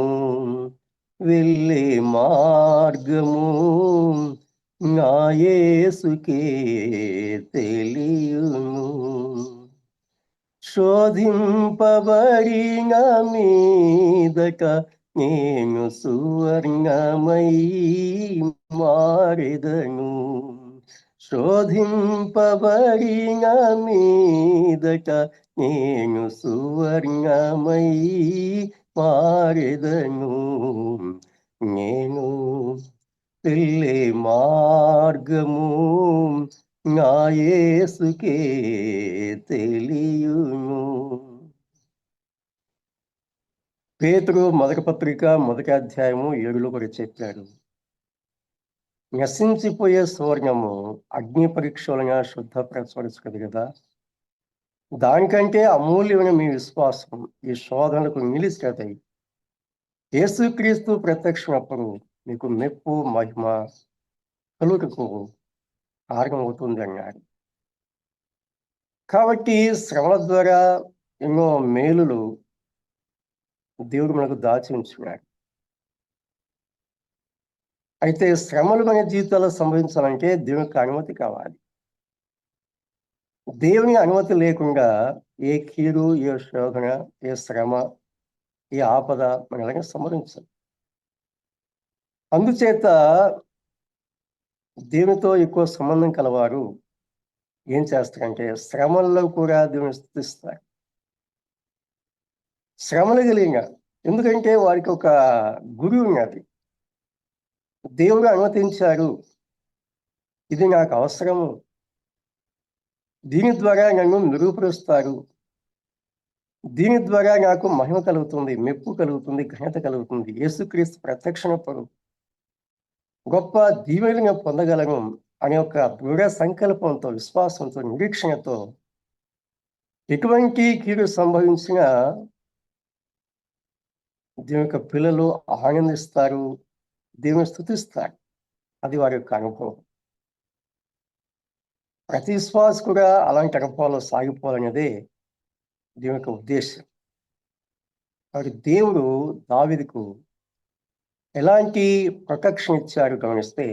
వెళ్ళే మార్గము నా యేసుకే తెలియును. శోధింపబడిన మీదట నేను సువర్ణమై మారెదను, శోధింపబడిన మీదట నేను సువర్ణమై మారెదను, నేను వెళ్ళే మార్గము నా యేసుకే తెలియును. పేతురు మొదటి పత్రిక 1వ అధ్యాయము 7లో కూడా చెప్పాడు, నశించిపోయే సువర్ణము అగ్ని పరీక్షలన శుద్ధపరచబడుతుంది కదా, దానికంటే అమూల్యమైన మీ విశ్వాసం ఈ శోధనలకు నిలిచేదై యేసుక్రీస్తు ప్రత్యక్షమైనప్పుడు మీకు మెప్పు మహిమ కలుగుటకు కారణమవుతుంది అన్నాడు. కాబట్టి శ్రమల ద్వారా ఎన్నో మేలులు దేవుడు మనకు దాచి ఉంచున్నాడు. అయితే శ్రమలు మన జీవితాల్లో సంభవించాలంటే దేవుని యొక్క అనుమతి కావాలి. దేవుని అనుమతి లేకుండా ఏ కీడు, ఏ శోధన, ఏ శ్రమ, ఏ ఆపద మన ఎలాగ సంభవించదు. అందుచేత దేవునితో ఎక్కువ సంబంధం కలవారు ఏం చేస్తారంటే శ్రమల్లో కూడా దేవుని స్తుతిస్తారు. శ్రమలు కలిగిన, ఎందుకంటే వారికి ఒక గురి ఉన్నది. దేవుడు అనుమతించాడు, ఇది నాకు అవసరము, దీని ద్వారా నన్ను నిరూపరుస్తారు, దీని ద్వారా నాకు మహిమ కలుగుతుంది, మెప్పు కలుగుతుంది, ఘనత కలుగుతుంది, యేసుక్రీస్తు ప్రత్యక్షమైనప్పుడు గొప్ప దీవెనను పొందగలను అనే ఒక దృఢ సంకల్పంతో, విశ్వాసంతో, నిరీక్షణతో ఎటువంటి కీడు సంభవించిన దేవుని యొక్క పిల్లలు ఆనందిస్తారు, దేవుని స్తుతిస్తారు. అది వారి యొక్క అనుభవం. ప్రతి శ్వాస కూడా అలాంటి అనుభవాలు సాగిపోవాలనేదే దీని యొక్క ఉద్దేశం. కాబట్టి దేవుడు దావీదుకు ఎలాంటి ప్రొటెక్షన్ ఇచ్చారు గమనిస్తే,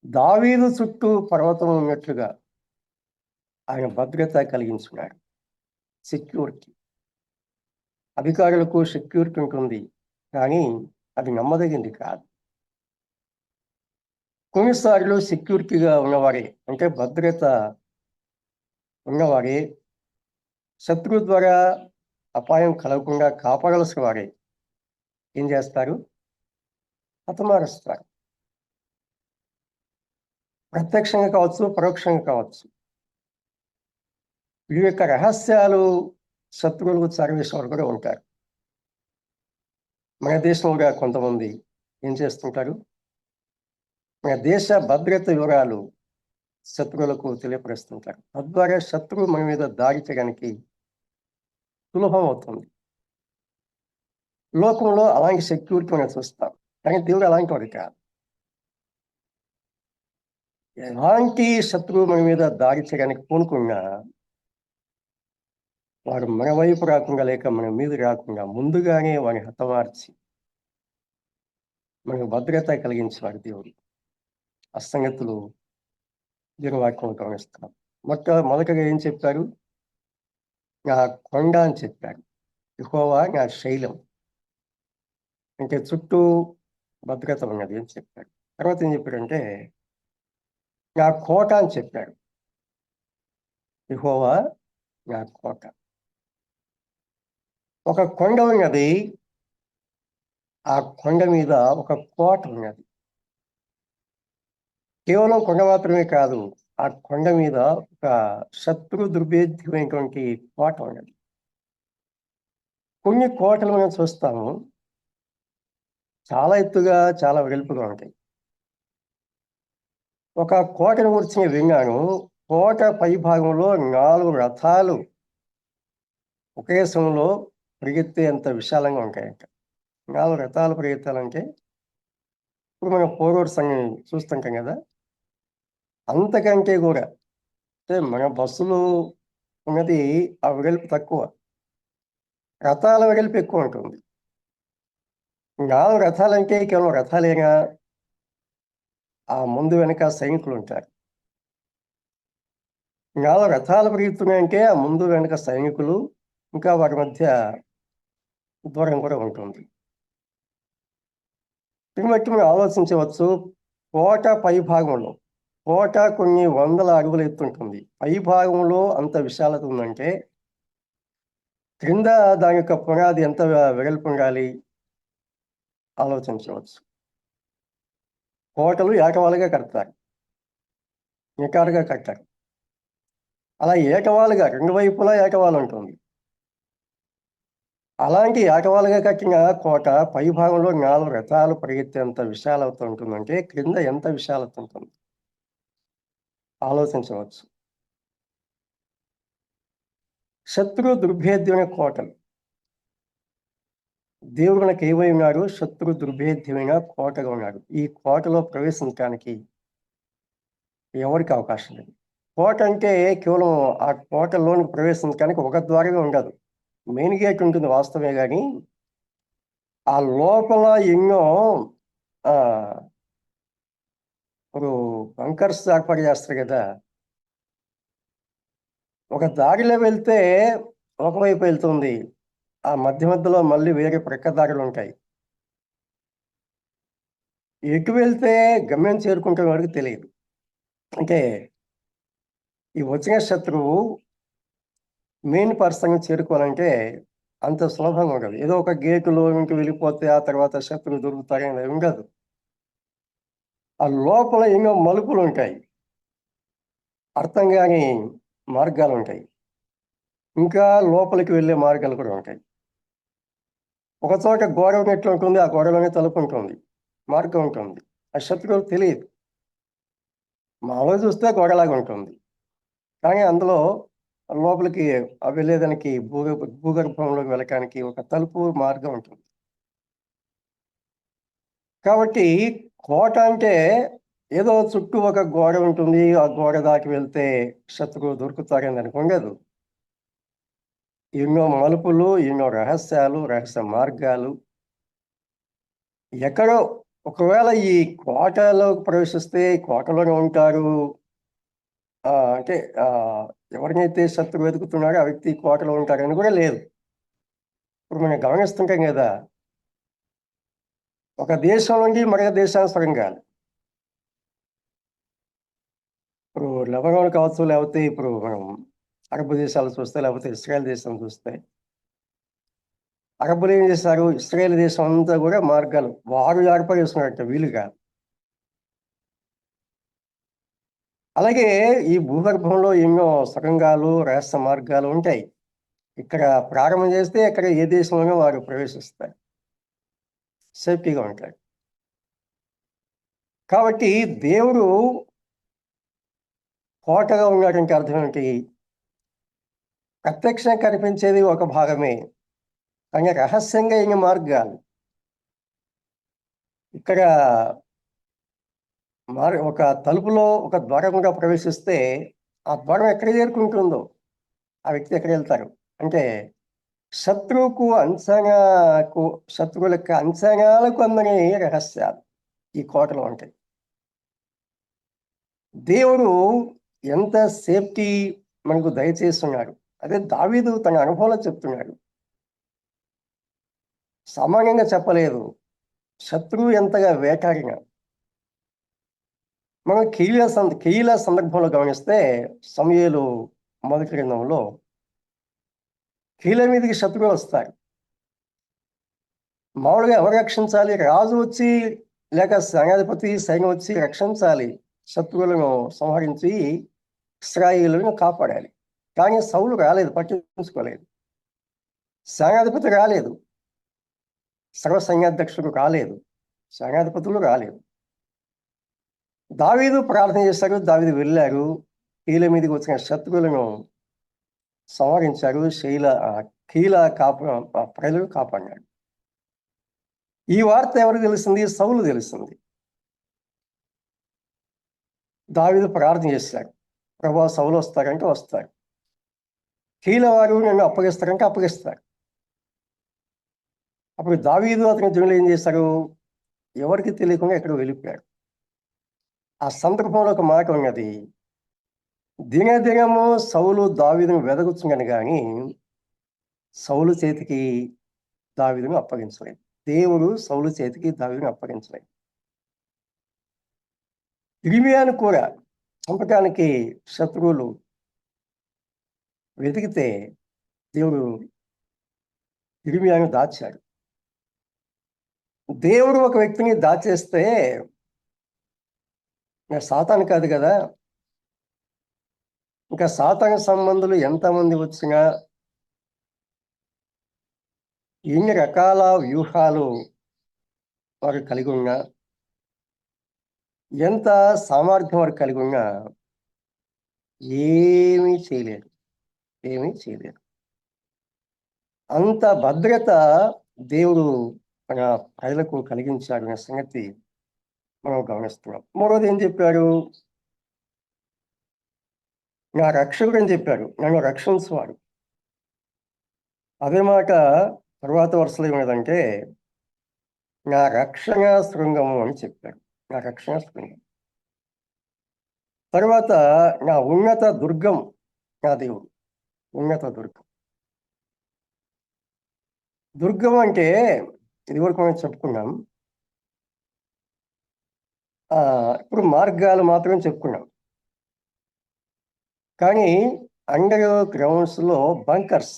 దావీదు చుట్టూ పర్వతం ఉన్నట్లుగా ఆయన భద్రత కలిగించున్నాడు. సెక్యూరిటీ, అధికారులకు సెక్యూరిటీ ఉంటుంది, కానీ అది నమ్మదగింది కాదు. కొన్నిసార్లు సెక్యూరిటీగా ఉన్నవారే, అంటే భద్రత ఉన్నవారే, శత్రువు ద్వారా అపాయం కలగకుండా కాపాడాల్సిన వారే ఏం చేస్తారు? హతమారుస్తారు. ప్రత్యక్షంగా కావచ్చు, పరోక్షంగా కావచ్చు. వీరి యొక్క రహస్యాలు శత్రువులకు చేరవేసే వాళ్ళు కూడా ఉంటారు. మన దేశంలో కొంతమంది ఏం చేస్తుంటారు? మన దేశ భద్రత వివరాలు శత్రువులకు తెలియపరుస్తుంటారు. తద్వారా శత్రువు మన మీద దాడి చేయడానికి సులభం అవుతుంది. లోకంలో అలాంటి సెక్యూరిటీ మనం చూస్తాం, కానీ దేవుడు అలాంటి వాడు కాదు. ఎలాంటి శత్రువు మన మీద దాడి చేయడానికి పూనుకున్నా వాడు మన వైపు రాకుండా, లేక మన మీద రాకుండా ముందుగానే వాడిని హతమార్చి మనకు భద్రత కలిగించేవాడు దేవుడు. ఆ సంగతులు దేవుని వాక్యం గమనిస్తున్నాం. మొదటగా ఏం చెప్పారు? నా కొండ అని చెప్పారు. యెహోవా నా శైలం, అంటే చుట్టూ భద్రత ఉన్నది అని చెప్పారు. తర్వాత ఏం చెప్పారంటే నా కోట అని చెప్పారు. యెహోవా నా కోట. ఒక కొండ ఉన్నది, ఆ కొండ మీద ఒక కోట ఉన్నది. కేవలం కొండ మాత్రమే కాదు, ఆ కొండ మీద ఒక శత్రు దుర్భేద్యమైనటువంటి కోట ఉన్నది. కొన్ని కోటలు మనం చూస్తాము, చాలా ఎత్తుగా, చాలా వెలుపుగా ఉంటాయి. ఒక కోటను గురించి విన్నాను. కోట పై భాగంలో 4 రథాలు ఒకే సమయంలో పరిగెత్తేంత విశాలంగా ఉంటాయంట. 4 రథాలు పరిగెత్తాలంటే ఇప్పుడు మనం ఫోర్వర్డ్ సంఘం చూస్తుంటాం కదా, అంతకంటే కూడా, అంటే మన బస్సులు ఉన్నది ఆ వెడల్పు తక్కువ, రథాల వెడల్పు ఎక్కువ ఉంటుంది. 4 రథాలంటే కేవలం రథాలేనా? ఆ ముందు వెనక సైనికులు ఉంటారు. 4 రథాలు పరిగెత్తున్నాయంటే ఆ ముందు వెనక సైనికులు, ఇంకా వాటి మధ్య దూరం కూడా ఉంటుంది. దీన్ని బట్టి మనం ఆలోచించవచ్చు, కోట పై భాగంలో, కోట కొన్ని వందల అడుగుల ఎత్తుంటుంది, పై భాగంలో అంత విశాలత ఉందంటే క్రింద దాని యొక్క పునాది ఎంత వెడల్పు ఉండాలి ఆలోచించవచ్చు. కోటలు ఏకవాలుగా కడతారు, నిటారుగా కట్టారు. అలా ఏకవాలుగా 2 వైపులా ఏకవాలు ఉంటుంది. అలాంటి ఏకవాలుగా కట్టిన కోట పై భాగంలో 4 రథాలు పరిగెత్తేంత విశాలత ఉంటుందంటే క్రింద ఎంత విశాలత ఉంటుంది ఆలోచించవచ్చు. శత్రు దుర్భేద్యమైన కోటలు, దేవుడు మనకు ఏమై ఉన్నాడు? శత్రు దుర్భేద్యమైన కోటగా ఉన్నాడు. ఈ కోటలో ప్రవేశించడానికి ఎవరికి అవకాశం లేదు. కోట అంటే కేవలం ఆ కోటలోనికి ప్రవేశించడానికి ఒక ద్వారమే ఉండదు, మెయిన్ గేట్ ఉంటుంది వాస్తవమే, కానీ ఆ లోపల ఎన్నో ఇప్పుడు బంకర్స్ ఏర్పాటు చేస్తారు కదా, ఒక దారిలో వెళ్తే ఒకవైపు వెళ్తుంది, ఆ మధ్యలో మళ్ళీ వేరే ప్రక్క దారులు ఉంటాయి. ఎటు వెళ్తే గమ్యం చేరుకుంటే వాడికి తెలియదు. అంటే ఈ వచ్చిన శత్రువు మెయిన్ పర్సన్ చేరుకోవాలంటే అంత సులభంగా ఉండదు. ఏదో ఒక గేటులో ఇంటి వెళ్ళిపోతే ఆ తర్వాత శత్రువు దొరుకుతారని ఉండదు. ఆ లోపల ఎన్నో మలుపులు ఉంటాయి, అర్థం కాని మార్గాలు ఉంటాయి, ఇంకా లోపలికి వెళ్ళే మార్గాలు కూడా ఉంటాయి. ఒక చోట గోడ ఉన్నట్లు ఉంటుంది, ఆ గోడలోనే తలుపు ఉంటుంది, మార్గం ఉంటుంది. ఆ శత్రువులు తెలియదు. మాలో చూస్తే గోడలాగా ఉంటుంది, కానీ అందులో లోపలికి వెళ్ళేదానికి భూగర్భంలోకి వెళ్ళడానికి ఒక తలుపు మార్గం ఉంటుంది. కాబట్టి కోట అంటే ఏదో చుట్టూ ఒక గోడ ఉంటుంది, ఆ గోడ దాటి వెళ్తే శత్రువు దొరుకుతారని అనుకోలేదు. ఎన్నో మలుపులు, ఎన్నో రహస్యాలు, రహస్య మార్గాలు. ఎక్కడో ఒకవేళ ఈ కోటలో ప్రవేశిస్తే కోటలోనే ఉంటారు, అంటే ఎవరినైతే శత్రువు వెతుకుతున్నారో ఆ వ్యక్తి కోటలో ఉంటారని కూడా లేదు. ఇప్పుడు మనం గమనిస్తుంటాం కదా, ఒక దేశం నుండి మరొక దేశానికి సొరంగాలు. ఇప్పుడు లెబనాన్ కావచ్చు, లేకపోతే ఇప్పుడు మనం అరబ్ దేశాలు చూస్తే, లేకపోతే ఇస్రాయల్ దేశం చూస్తే, అరబ్బులు ఏం చేశారు, ఇస్రాయల్ దేశం అంతా కూడా మార్గాలు వారు ఏర్పడేస్తున్నట్టు వీలుగా. అలాగే ఈ భూగర్భంలో ఎన్నో సొరంగాలు, రహస్య మార్గాలు ఉంటాయి. ఇక్కడ ప్రారంభం చేస్తే అక్కడ ఏ దేశంలోనూ వారు ప్రవేశిస్తారు, సేఫ్టీగా ఉంటారు. కాబట్టి దేవుడు కోటగా ఉన్నాడంటే అర్థం ఏంటి? ప్రత్యక్షంగా కనిపించేది ఒక భాగమే, కానీ రహస్యంగా ఎన్ని మార్గాలు. ఇక్కడ ఒక తలుపులో ఒక ద్వారం కూడా ప్రవేశిస్తే ఆ ద్వారం ఎక్కడ చేరుకుంటుందో ఆ వ్యక్తి ఎక్కడ వెళ్తారు అంటే శత్రువులకు అంచనాలకు అందని రహస్యాలు ఈ కోటలో ఉంటాయి. దేవుడు ఎంత సేఫ్టీ మనకు దయచేస్తున్నాడు. అదే దావీదు తన అనుభవంలో చెప్తున్నాడు. సామాన్యంగా చెప్పలేదు, శత్రువు ఎంతగా వేటాడినా. మనం కీల సందర్భంలో గమనిస్తే సమూయేలు మొదటి గ్రంథంలో కీల మీదకి శత్రువులు వస్తారు. మామూలుగా ఎవరు రక్షించాలి? రాజు వచ్చి లేక సేనాధిపతి సైన్యం వచ్చి రక్షించాలి, శత్రువులను సంహరించి ఇశ్రాయేలును కాపాడాలి. కానీ సౌలు రాలేదు, పట్టించుకోలేదు. సేనాధిపతి రాలేదు, సర్వసైన్యాధ్యక్షుడు రాలేదు, సేనాధిపతులు రాలేదు. దావీదు ప్రార్థన చేశారు, దావీదు వెళ్ళారు, కీల మీదకి వచ్చిన శత్రువులను సంహరించారు, కీల ప్రజలు కాపాడినాడు. ఈ వార్త ఎవరికి తెలిసింది? సౌలు తెలిసింది. దావీదు ప్రార్థన చేశారు, ప్రభా సౌలు వస్తారంటే వస్తారు, కీల వారు నన్ను అప్పగిస్తారంటే అప్పగిస్తారు. అప్పుడు దావీదు అతని జనులు ఏం చేశారు? ఎవరికి తెలియకుండా ఎక్కడ వెళ్ళిపోయారు. ఆ సందర్భంలో ఒక మాట ఉన్నది, దినదినము సౌలు దావీదును వెదగుచున్నాను కానీ సౌలు చేతికి దావీదును అప్పగించలేదు. దేవుడు సౌలు చేతికి దావీదును అప్పగించలేదు. ఇర్మియాను కూడా చంపడానికి శత్రువులు వెతికితే దేవుడు ఇర్మియాను దాచాడు. దేవుడు ఒక వ్యక్తిని దాచేస్తే సాతాను కాదు కదా, ఇంకా సాతాను సంబంధులు ఎంతమంది వచ్చినా, ఎన్ని రకాల వ్యూహాలు వారు కలిగి ఉన్నా, ఎంత సామర్థ్యం వారు కలిగి ఉన్నా ఏమీ చేయలేరు. అంత భద్రత దేవుడు మన ప్రజలకు కలిగించాడు అనే సంగతి మనం గమనిస్తున్నాం. మూడోది ఏం చెప్పాడు? నా రక్షకుడు అని చెప్పాడు, నన్ను రక్షించువాడు. అదే మాట తర్వాత వరుసలో ఏమన్నదంటే నా రక్షణ శృంగము అని చెప్పాడు. నా రక్షణ శృంగం. తర్వాత నా ఉన్నత దుర్గం, నా దేవుడు ఉన్నత దుర్గం. దుర్గం అంటే ఇదివరకు మనం చెప్పుకున్నాం, ఇప్పుడు మార్గాలు మాత్రమే చెప్పుకున్నాం. కానీ అండర్ గ్రౌండ్స్లో బంకర్స్,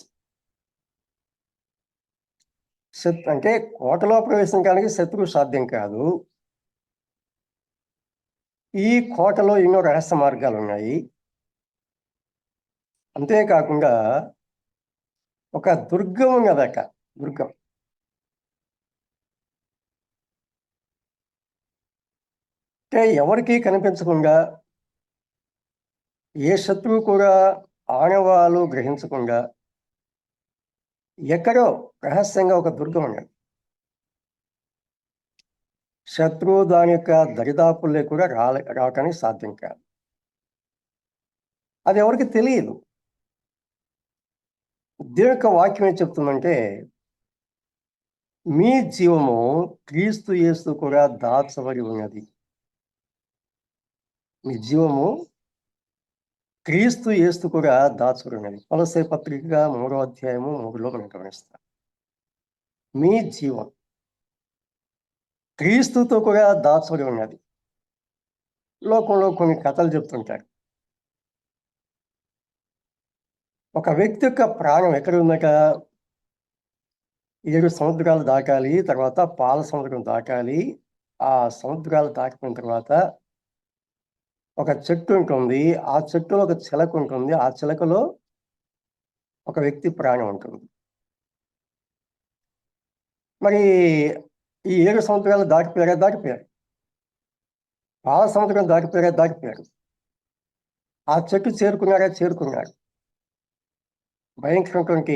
అంటే కోటలో ప్రవేశించడానికి శత్రువు సాధ్యం కాదు. ఈ కోటలో ఎన్నో రహస్య మార్గాలు ఉన్నాయి. అంతేకాకుండా ఒక దుర్గం ఉన్నదట. దుర్గం అంటే ఎవరికీ కనిపించకుండా, ఏ శత్రువు కూడా ఆనవాలు గ్రహించకుండా ఎక్కడో రహస్యంగా ఒక దుర్గం ఉన్నది. శత్రువు దాని యొక్క దరిదాపుల్లో కూడా రావటానికి సాధ్యం కాదు. అది ఎవరికి తెలియదు. దేవుని యొక్క వాక్యం ఏం చెప్తుందంటే, మీ జీవము క్రీస్తు యేసు కూడా దాచబడి ఉన్నది. మీ జీవము క్రీస్తు యేసు కూడా దాచబడి ఉన్నది. కొలస్సే పత్రిక 3వ అధ్యాయము 3లో మనం గమనిస్తాం. మీ జీవం క్రీస్తుతో కూడా దాచబడి ఉన్నది. లోకంలో కొన్ని కథలు చెప్తుంటారు. ఒక వ్యక్తి యొక్క ప్రాణం ఎక్కడ ఉందట? 7 సముద్రాలు దాటాలి, తర్వాత పాల సముద్రం దాటాలి. ఆ సముద్రాలు దాటిన తర్వాత ఒక చెట్టు ఉంటుంది. ఆ చెట్టులో ఒక చిలక ఉంటుంది. ఆ చిలకలో ఒక వ్యక్తి ప్రాణం ఉంటుంది. మరి ఈ 7 సముద్రాలు దాటిపోయారు. పాల సముద్రం దాటిపోయారు. ఆ చెట్టు చేరుకున్నారు. భయంకరమైనటువంటి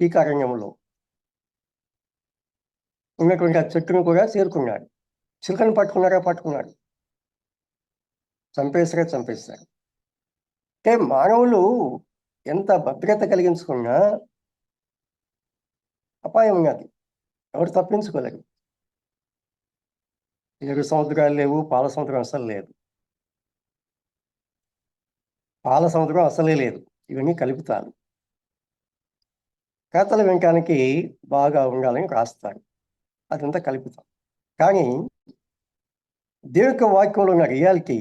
పీకారణ్యంలో ఉన్నటువంటి ఆ చెట్టును కూడా చేరుకున్నాడు. చిలకను పట్టుకున్నారు. చంపేశారు. అంటే మానవులు ఎంత భద్రత కలిగించుకున్నా అపాయం ఉన్నది. ఎవరు తప్పించుకోలేరు. 7 సముద్రాలు లేవు, పాల సముద్రం అసలు లేదు. పాల సముద్రం అసలే లేదు. ఇవన్నీ కలుపుతారు. కథలు వినటానికి బాగా ఉండాలని రాస్తారు. అదంతా కలుపుతాం. కానీ దేవుని యొక్క వాక్యంలో ఉన్న రియాలిటీ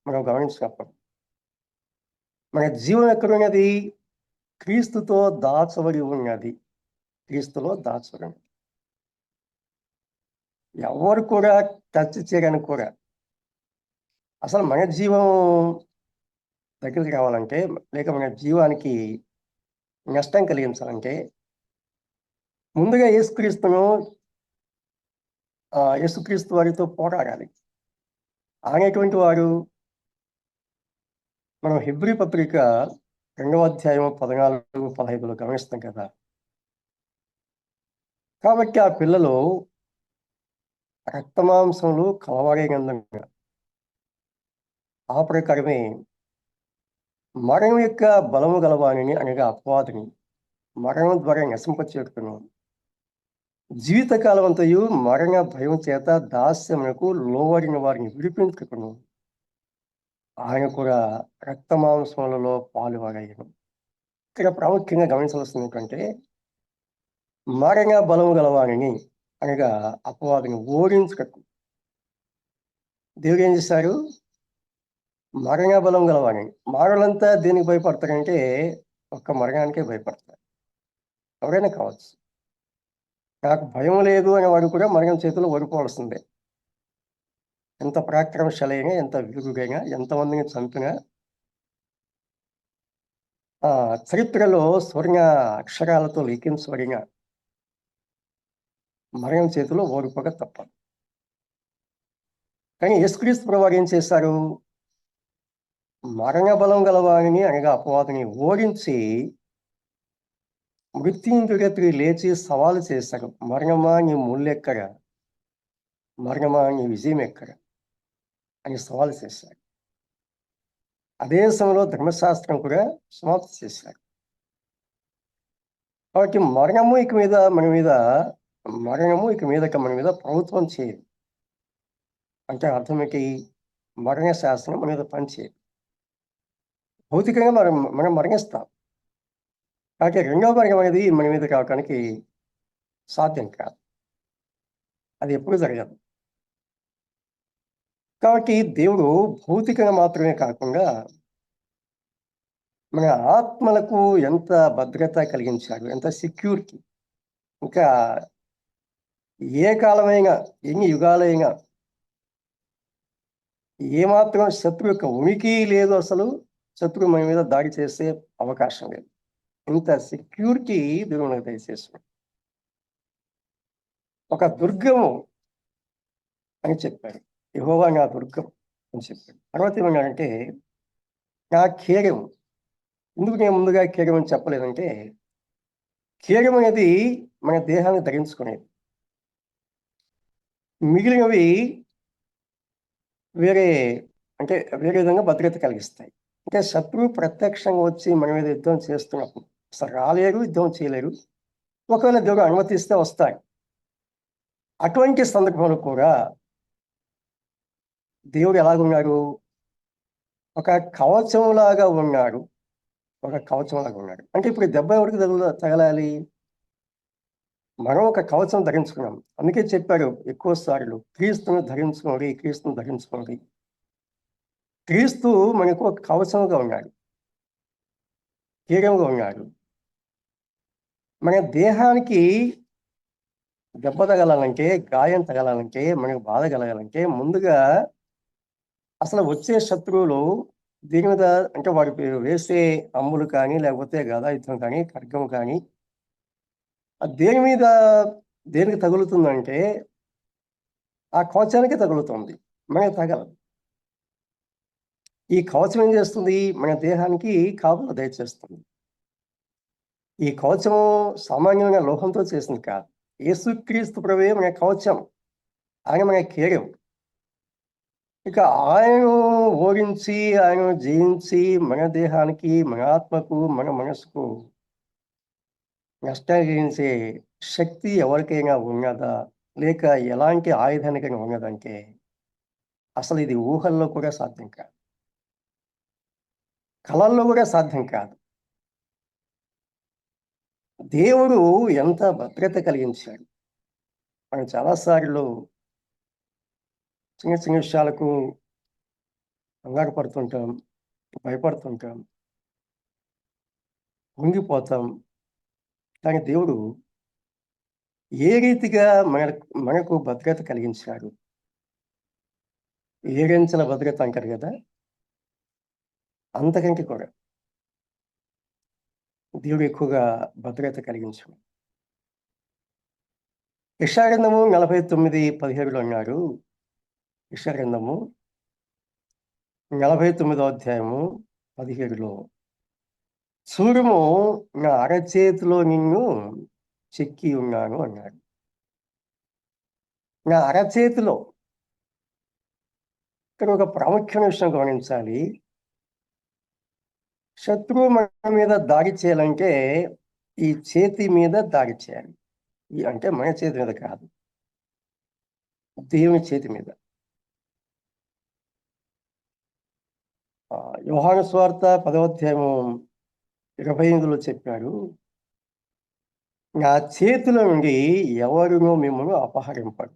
మనం గమనించినప్పుడు మన జీవనం ఎక్కడున్నది? క్రీస్తుతో దాచబడి ఉన్నది. క్రీస్తులో దాచబడి ఉన్నది. ఎవరు కూడా టచ్ చేయడానికి కూడా, అసలు మన జీవం దగ్గరికి రావాలంటే, లేక మన జీవానికి నష్టం కలిగించాలంటే ముందుగా యేసుక్రీస్తు వారితో పోరాడాలి. అనేటువంటి వారు మనం హెబ్రీ పత్రిక 2వ అధ్యాయం 14, 15లో గమనిస్తాం కదా. కాబట్టి ఆ పిల్లలు రక్తమాంసములు కలవరేనందంగా ఆ ప్రకారమే మరణం యొక్క బలము గలవాణిని అనగా అపవాదిని మరణం ద్వారా నశింపచేటుకును. జీవితకాలం అంతయు మరణ భయం చేత దాస్యమునకు లోబడిన వారిని విడిపించుకును. ఆయన కూడా రక్తమాంసములలో పాలువాడయ్యను. ఇక్కడ ప్రాముఖ్యంగా గమనించవలసింది ఏంటంటే, మరణ బలము గలవాణిని అనగా అపవాదిని ఓడించుటకు దేవుడు ఏం చేశారు? మరణ బలం గలవాణిని. మానవులంతా దేనికి భయపడతారంటే ఒక్క మరణానికే భయపడతారు. ఎవరైనా కావచ్చు. నాకు భయం లేదు అనేవాడు కూడా మరణం చేతిలో ఓడిపోవాల్సిందే. ఎంత పరాక్రమశాలైనా, ఎంత వీరుడైనా, ఎంతమందిని చంపినా చరిత్రలో స్వర్ణ అక్షరాలతో లిఖించబడిన మరణం చేతిలో ఓడిపోక తప్పదు. కానీ యేసుక్రీస్తు ప్రభువు ఏం చేశారు? మరణ బలం గలవాడిని అనగా అపవాదిని ఓడించి మృత్యుంజయుడిగా తిరిగి లేచి సవాలు చేశారు. మరణమా నీ ముళ్ళెక్కడ? మరణమా నీ విజయం ఎక్కడ? అని సవాలు చేశారు. అదే సమయంలో ధర్మశాస్త్రం కూడా సమాప్తి చేశారు. కాబట్టి మరణము ఇక మీదక మన మీద ప్రభుత్వం చేయదు. అంటే అర్థం ఏంటి? మరణ శాస్త్రం మన మీద పనిచేయదు. భౌతికంగా మనం మరణిస్తాం. కాబట్టి రెండవ మరణం అనేది మన మీద రావడానికి సాధ్యం కాదు. అది ఎప్పుడు జరగదు. కాబట్టి దేవుడు భౌతికంగా మాత్రమే కాకుండా మన ఆత్మలకు ఎంత భద్రత కలిగించాడు, ఎంత సెక్యూరిటీ. ఇంకా ఏ కాలమైనా, ఎన్ని యుగాలైనా ఏమాత్రం శత్రువు యొక్క ఉనికి లేదు. అసలు శత్రువు మన మీద దాడి చేసే అవకాశం లేదు. ఇంత సెక్యూరిటీ దేవుడు మనకు దయచేసాడు. ఒక దుర్గము అని చెప్పాడు. యెహోవా నా దుర్గం అని చెప్పాడు. తర్వాత ఏమన్నాడంటే నా కేడెం. ఎందుకు నేను ముందుగా కేడెం అని చెప్పలేదంటే, కేడెం అనేది మన దేహాన్ని ధరించుకునేది. మిగిలినవి వేరే వేరే విధంగా భద్రత కలిగిస్తాయి. అంటే శత్రువు ప్రత్యక్షంగా వచ్చి మన మీద యుద్ధం చేస్తున్నప్పుడు అసలు రాలేరు, యుద్ధం చేయలేరు. ఒకవేళ దేవుడు అనుమతిస్తే వస్తాయి. అటువంటి సందర్భంలో కూడా దేవుడు ఎలాగున్నారు? ఒక కవచంలాగా ఉన్నాడు. అంటే ఇప్పుడు దెబ్బ ఎవరికి తగలాలి? మనం ఒక కవచం ధరించుకున్నాం. అందుకే చెప్పారు ఎక్కువ సార్లు, క్రీస్తును ధరించుకోండి. క్రీస్తు మనకు ఒక కవచంగా ఉన్నాడు, కీడంగా ఉన్నాడు. మన దేహానికి దెబ్బ తగలాలంటే, గాయం తగలాలంటే, మనకు బాధ కలగాలంటే ముందుగా అసలు వచ్చే శత్రువులు దీని మీద అంటే వాడు వేసే అమ్ములు కానీ, లేకపోతే గదాయుద్ధం కానీ, ఖడ్గం కానీ దేనికి తగులుతుందంటే ఆ కవచానికి తగులుతుంది, మనకి తగలదు. ఈ కవచం ఏం చేస్తుంది? మన దేహానికి కాపుల దయచేస్తుంది. ఈ కవచం సామాన్యమైన లోహంతో చేసింది కాదు. యేసుక్రీస్తు ప్రభువే మన కవచం, ఆయన మన కేర్యం. ఇక ఆయన ఓడించి, ఆయన జయించి మన దేహానికి, మన ఆత్మకు, మన మనసుకు నష్టాన్ని కలిగించే శక్తి ఎవరికైనా ఉన్నదా, లేక ఎలాంటి ఆయుధానికైనా ఉన్నదంటే అసలు ఇది ఊహల్లో కూడా సాధ్యం కాదు, కళల్లో కూడా సాధ్యం కాదు. దేవుడు ఎంత భద్రత కలిగించాడు. మనం చాలాసార్లు చిన్న చిన్న విషయాలకు కంగారు పడుతుంటాం, భయపడుతుంటాం, ఉంగిపోతాం. కానీ దేవుడు ఏ రీతిగా మనకు భద్రత కలిగించాడు? ఏడంచెల భద్రత అంటారు కదా, అంతకంటే కూడా దేవుడు ఎక్కువగా భద్రత కలిగించాడు. యెషయా గ్రంథము 49:17 అన్నాడు. యెషయా గ్రంథము 49వ అధ్యాయము 17లో, చూడుము నా అరచేతిలో నిన్ను చెక్కి ఉన్నాను అన్నాడు. నా అరచేతిలో. ఇక్కడ ఒక ప్రాముఖ్యమైన విషయం గమనించాలి. శత్రువు మన మీద దాడి చేయాలంటే ఈ చేతి మీద దాడి చేయాలి. అంటే మన చేతి మీద కాదు, దేవుని చేతి మీద. యోహాను సువార్త 10వ అధ్యాయము 28లో చెప్పాడు, నా చేతిలో నుండి ఎవరునో మిమ్మల్ని అపహరింపడు,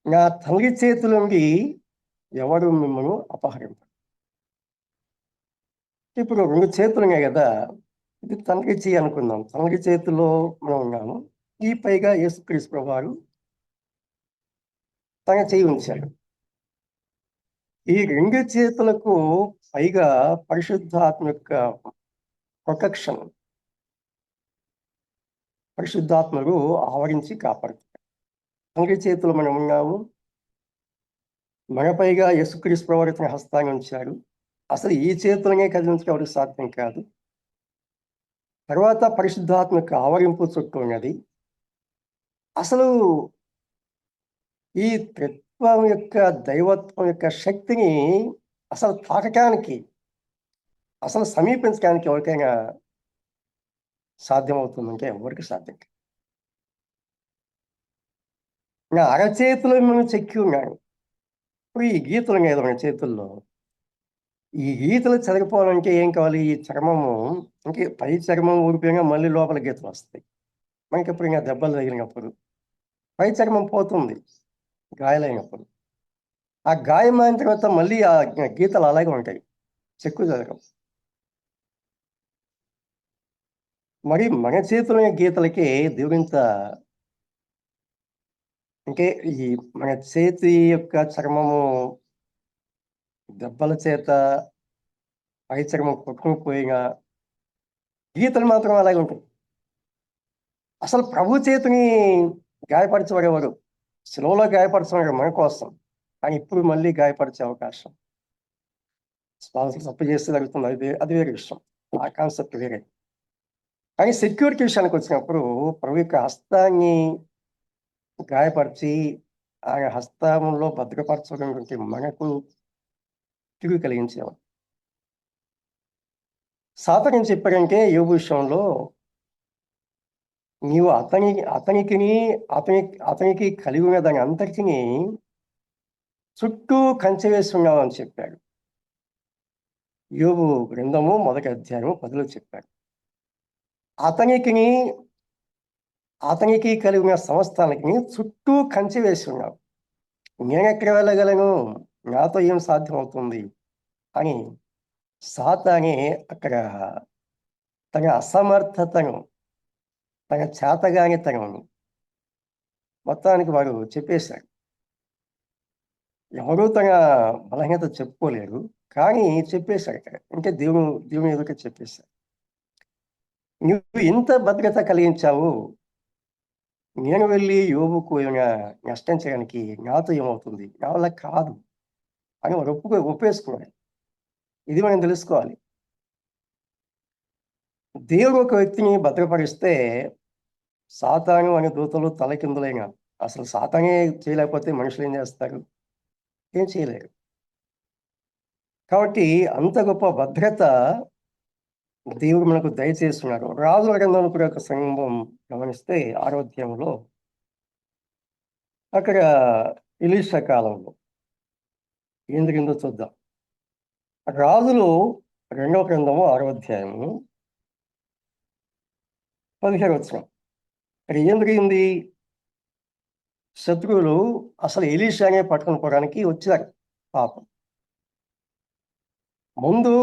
నా తండ్రి చేతిలో నుండి ఎవరు మిమ్మల్ని అపహరింపడు. ఇప్పుడు 2 చేతులు ఉన్నాయి కదా, ఇది తండ్రి చేయి అనుకుందాం. తండ్రి చేతిలో మనం ఉన్నాము. ఈ పైగా యేసుక్రీస్తు ప్రభువారు తన చేయి ఉంచాడు. ఈ 2 చేతులకు పైగా పరిశుద్ధాత్మ యొక్క ప్రొటెక్షన్, పరిశుద్ధాత్మలు ఆవరించి కాపాడుతారు. తండ్రి చేతులు మనం ఉన్నాము, మన పైగా యేసుక్రీస్తు ప్రభువారు తన హస్తాన్ని ఉంచాడు. అసలు ఈ చేతులనే కదిలించడం ఎవరికి సాధ్యం కాదు. తర్వాత పరిశుద్ధాత్మ యొక్క ఆవరింపు చుట్టూ ఉన్నది. అసలు ఈ త్రిత్వం యొక్క, దైవత్వం యొక్క శక్తిని అసలు తాకటానికి, అసలు సమీపించడానికి ఎవరికైనా సాధ్యమవుతుందంటే ఎవరికి సాధ్యం కాదు. నా అరచేతిలో మేము చెక్కి ఉన్నాను. ఇప్పుడు ఈ గీతలు ఉన్నాయి మన చేతుల్లో. ఈ గీతలు చెదరిపోవాలంటే ఏం కావాలి? ఈ చర్మము, అంటే పై చర్మం ఊడిపోయినా మళ్ళీ లోపల గీతలు వస్తాయి. మనకి ఎప్పుడు ఇంకా దెబ్బలు తగిలినప్పుడు పై చర్మం పోతుంది గాయాలైనప్పుడు. ఆ గాయమైన తర్వాత మళ్ళీ ఆ గీతలు అలాగే ఉంటాయి, చెక్కు చెదరవు. మరి మన చేతుల గీతలకి దేవుడింత, అంటే ఈ మన చేతి యొక్క చర్మము దెబ్బల చేత పై చర్మం కొట్టుకుని పోయిన గీతలు మాత్రం అలాగే ఉంటాయి. అసలు ప్రభు చేతిని గాయపరచబడేవారు, శిలువలో గాయపరచబడే మన కోసం, కానీ ఇప్పుడు మళ్ళీ గాయపరిచే అవకాశం స్పాన్సర్ తప్పు చేస్తే జరుగుతుంది. అది వేరే విషయం, ఆ కాన్సెప్ట్ వేరే. కానీ సెక్యూరిటీ విషయానికి వచ్చినప్పుడు ప్రభు యొక్క హస్తాన్ని గాయపరిచి ఆయన హస్తంలో భద్రపరచడానికి మనకు తిరిగి కలిగించేవాడు. సాతాను ఏం చెప్పాడంటే యోబు విషయంలో, నీవు అతనికి కలిగి ఉన్న దాని అంతటిని చుట్టూ కంచె వేస్తున్నావు అని చెప్పాడు. యోబు గ్రంథము 1 అధ్యాయం 10 చెప్పాడు. అతనికి కలిగిన సంస్థానికి చుట్టూ కంచె వేసి ఉన్నావు. నేనెక్కడ వెళ్ళగలను, నాతో ఏం సాధ్యమవుతుంది అని సాతానే అక్కడ తన అసమర్థతను, తన చేతగానితనం మొత్తానికి వాడు చెప్పేశాడు. ఎవరూ తన బలహీనత చెప్పుకోలేరు, కానీ చెప్పేశాడు ఇక్కడ. అంటే దేవుని ఎదుట చెప్పేశాడు. నువ్వు ఇంత భద్రత కలిగించావు, నేను వెళ్ళి యోబుకు ఏమైనా నష్టం చేయడానికి నాతో ఏమవుతుంది, నా వల్ల కాదు అని వాడు ఒప్పేసుకున్నాడు. ఇది మనం తెలుసుకోవాలి. దేవుడు ఒక వ్యక్తిని భద్రపరిస్తే సాతాను అనే దూతలు తలకిందులైన, అసలు సాతానే చేయలేకపోతే మనుషులు ఏం చేస్తారు? ఏం చేయలేరు. కాబట్టి అంత గొప్ప భద్రత దేవుడు మనకు దయచేస్తున్నాడు. రాజుల గ్రంథంలో కూడా ఒక సంఘం గమనిస్తే 6వ అధ్యాయంలో అక్కడ ఎలీషా కాలంలో ఏం జరిగిందో చూద్దాం. రాజులు 2వ గ్రంథము 6వ అధ్యాయము 17వ వచనం. ఇక్కడ ఏం జరిగింది? శత్రువులు అసలు ఎలీషానే పట్టుకొని పోవడానికి వచ్చారు. పాపం ముందు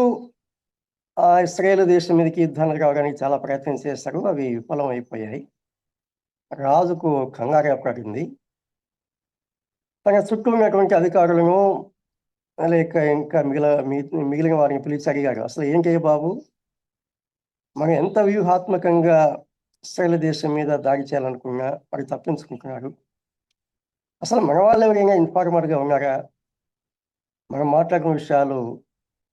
ఇశ్రాయేలు దేశం మీదకి యుద్ధానికి రావడానికి చాలా ప్రయత్నం చేశారు. అవి విఫలం అయిపోయాయి. రాజుకు కంగారు ఏర్పడింది. తన చుట్టూ ఉన్నటువంటి అధికారులను లేక ఇంకా మిగిలిన వారిని పిలిచి అడిగాడు, అసలు ఏం చేయ బాబు, మనం ఎంత వ్యూహాత్మకంగా ఇశ్రాయేలు దేశం మీద దాడి చేయాలనుకున్నా వారు తప్పించుకుంటున్నారు. అసలు మన వాళ్ళు ఎవరైనా ఇన్ఫార్మర్గా ఉన్నారా? మనం మాట్లాడిన విషయాలు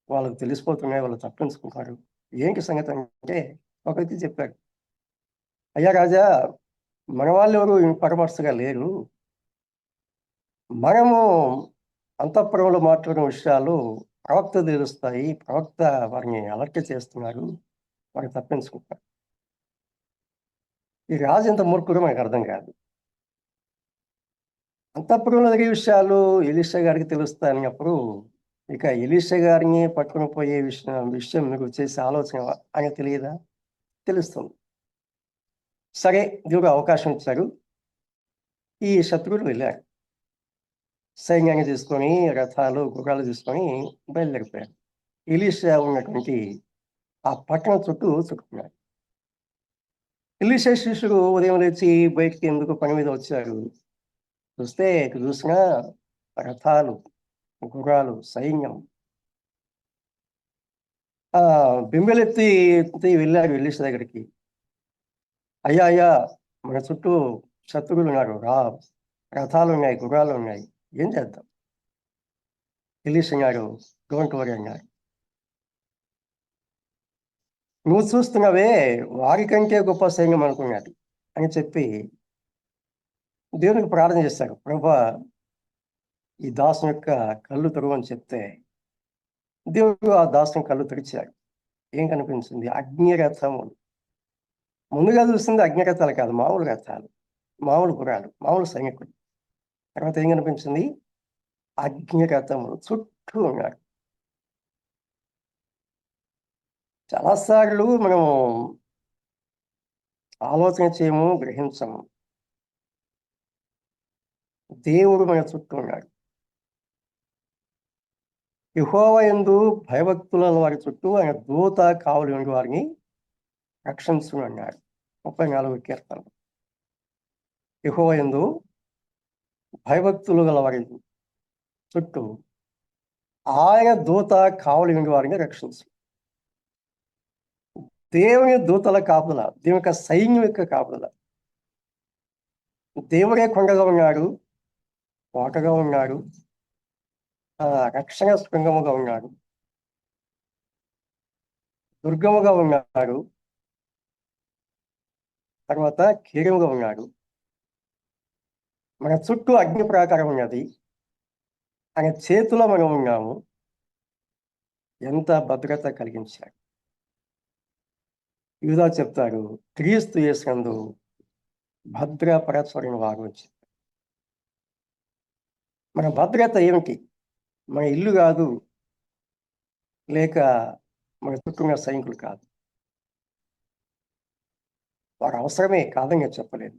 వాళ్ళకు తెలిసిపోతున్నాయి, వాళ్ళు తప్పించుకుంటారు. ఏంటి సంగతి అంటే ఒక వ్యక్తి చెప్పాడు, అయ్యా రాజా, మన వాళ్ళు ఎవరు ఇన్ఫార్మర్స్గా లేరు. మనము అంతఃపురంలో మాట్లాడిన విషయాలు ప్రవక్త తెలుస్తాయి, ప్రవక్త వారిని అలర్ట్ చేస్తున్నారు, వారిని తప్పించుకుంటారు. ఈ రాజు ఎంత మూర్ఖుడో మనకు అర్థం కాదు. అంతఃపురంలో జరిగే విషయాలు ఎలీషా గారికి తెలుస్తాయన్నప్పుడు ఇక ఎలీషా గారిని పట్టుకుని పోయే విషయం మీకు చేసే ఆలోచన ఆయన తెలియదా? తెలుస్తుంది. సరే, దేవుడు అవకాశం ఇచ్చారు. ఈ శత్రువులు వెళ్ళారు, సైన్యాన్ని తీసుకొని రథాలు గుర్రాలు తీసుకొని బయలుదేరిపోయారు. ఎలీషా ఉన్నటువంటి ఆ పట్టణం చుట్టూ చుట్టుకున్నారు. ఎలీషా శిష్యుడు ఉదయం లేచి బయటికి ఎందుకు పని మీద వచ్చారు. చూస్తే చూసినా రథాలు, గుర్రాలు, సైన్యం బింబెలెత్తి వెళ్ళారు ఎలీషా దగ్గరికి. అయ్యా, మన చుట్టూ శత్రువులు ఉన్నారు, రథాలు ఉన్నాయి, గుర్రాలు ఉన్నాయి, ఏం చేద్దాం? ఎలీషా గారు డోంట్ వరీ అన్నారు. నువ్వు చూస్తున్నావే, వారికంటే గొప్ప సైన్యం అనుకున్నది అని చెప్పి దేవునికి ప్రార్థన చేశాడు. ప్రభా, ఈ దాసుని యొక్క కళ్ళు తెరవని చెప్తే దేవుడు ఆ దాసుని కళ్ళు తెరిచాడు. ఏం కనిపించింది? అగ్నిరథములు. ముందుగా చూసింది అగ్నిరథాలు కాదు, మామూలు రథాలు, మామూలు గుర్రాలు, మామూలు సైనికులు. తర్వాత ఏం కనిపించింది? అగ్నిరథములు చుట్టూ ఉన్నారు. చాలాసార్లు మనం ఆలోచన చేయము, గ్రహించము. దేవుడు మన చుట్టూ ఉన్నాడు. యెహోవా యందు భయభక్తుల వారి చుట్టూ ఆయన దూత కావలి ఉండి వారిని రక్షించున్నాడు. 34వ కీర్తన. యెహోవా యందు భయభక్తులు గల వారి చుట్టూ ఆయన దూత కావలి ఉండి వారిని రక్షించు. దేవుని దూతల కాపుదల, దేవుని యొక్క సైన్యం యొక్క కాపుదల. దేవుడే కొండగా ఉన్నాడు, కోటగా ఉన్నాడు, రక్షణ శృంగముగా ఉన్నాడు, దుర్గముగా ఉన్నాడు, తర్వాత కీరముగా ఉన్నాడు. మన చుట్టూ అగ్ని ప్రాకారం ఉన్నది, ఆయన చేతిలో మనం ఉన్నాము. ఎంత భద్రత కలిగించారు. యూదా చెప్తారు, క్రీస్తు యేసునందు భద్రపరచబడిన వారు వచ్చి. మన భద్రత ఏమిటి? మన ఇల్లు కాదు, లేక మన చుట్టూ ఉన్న సైనికులు కాదు. వారు అవసరమే, కాదని నేను చెప్పలేదు.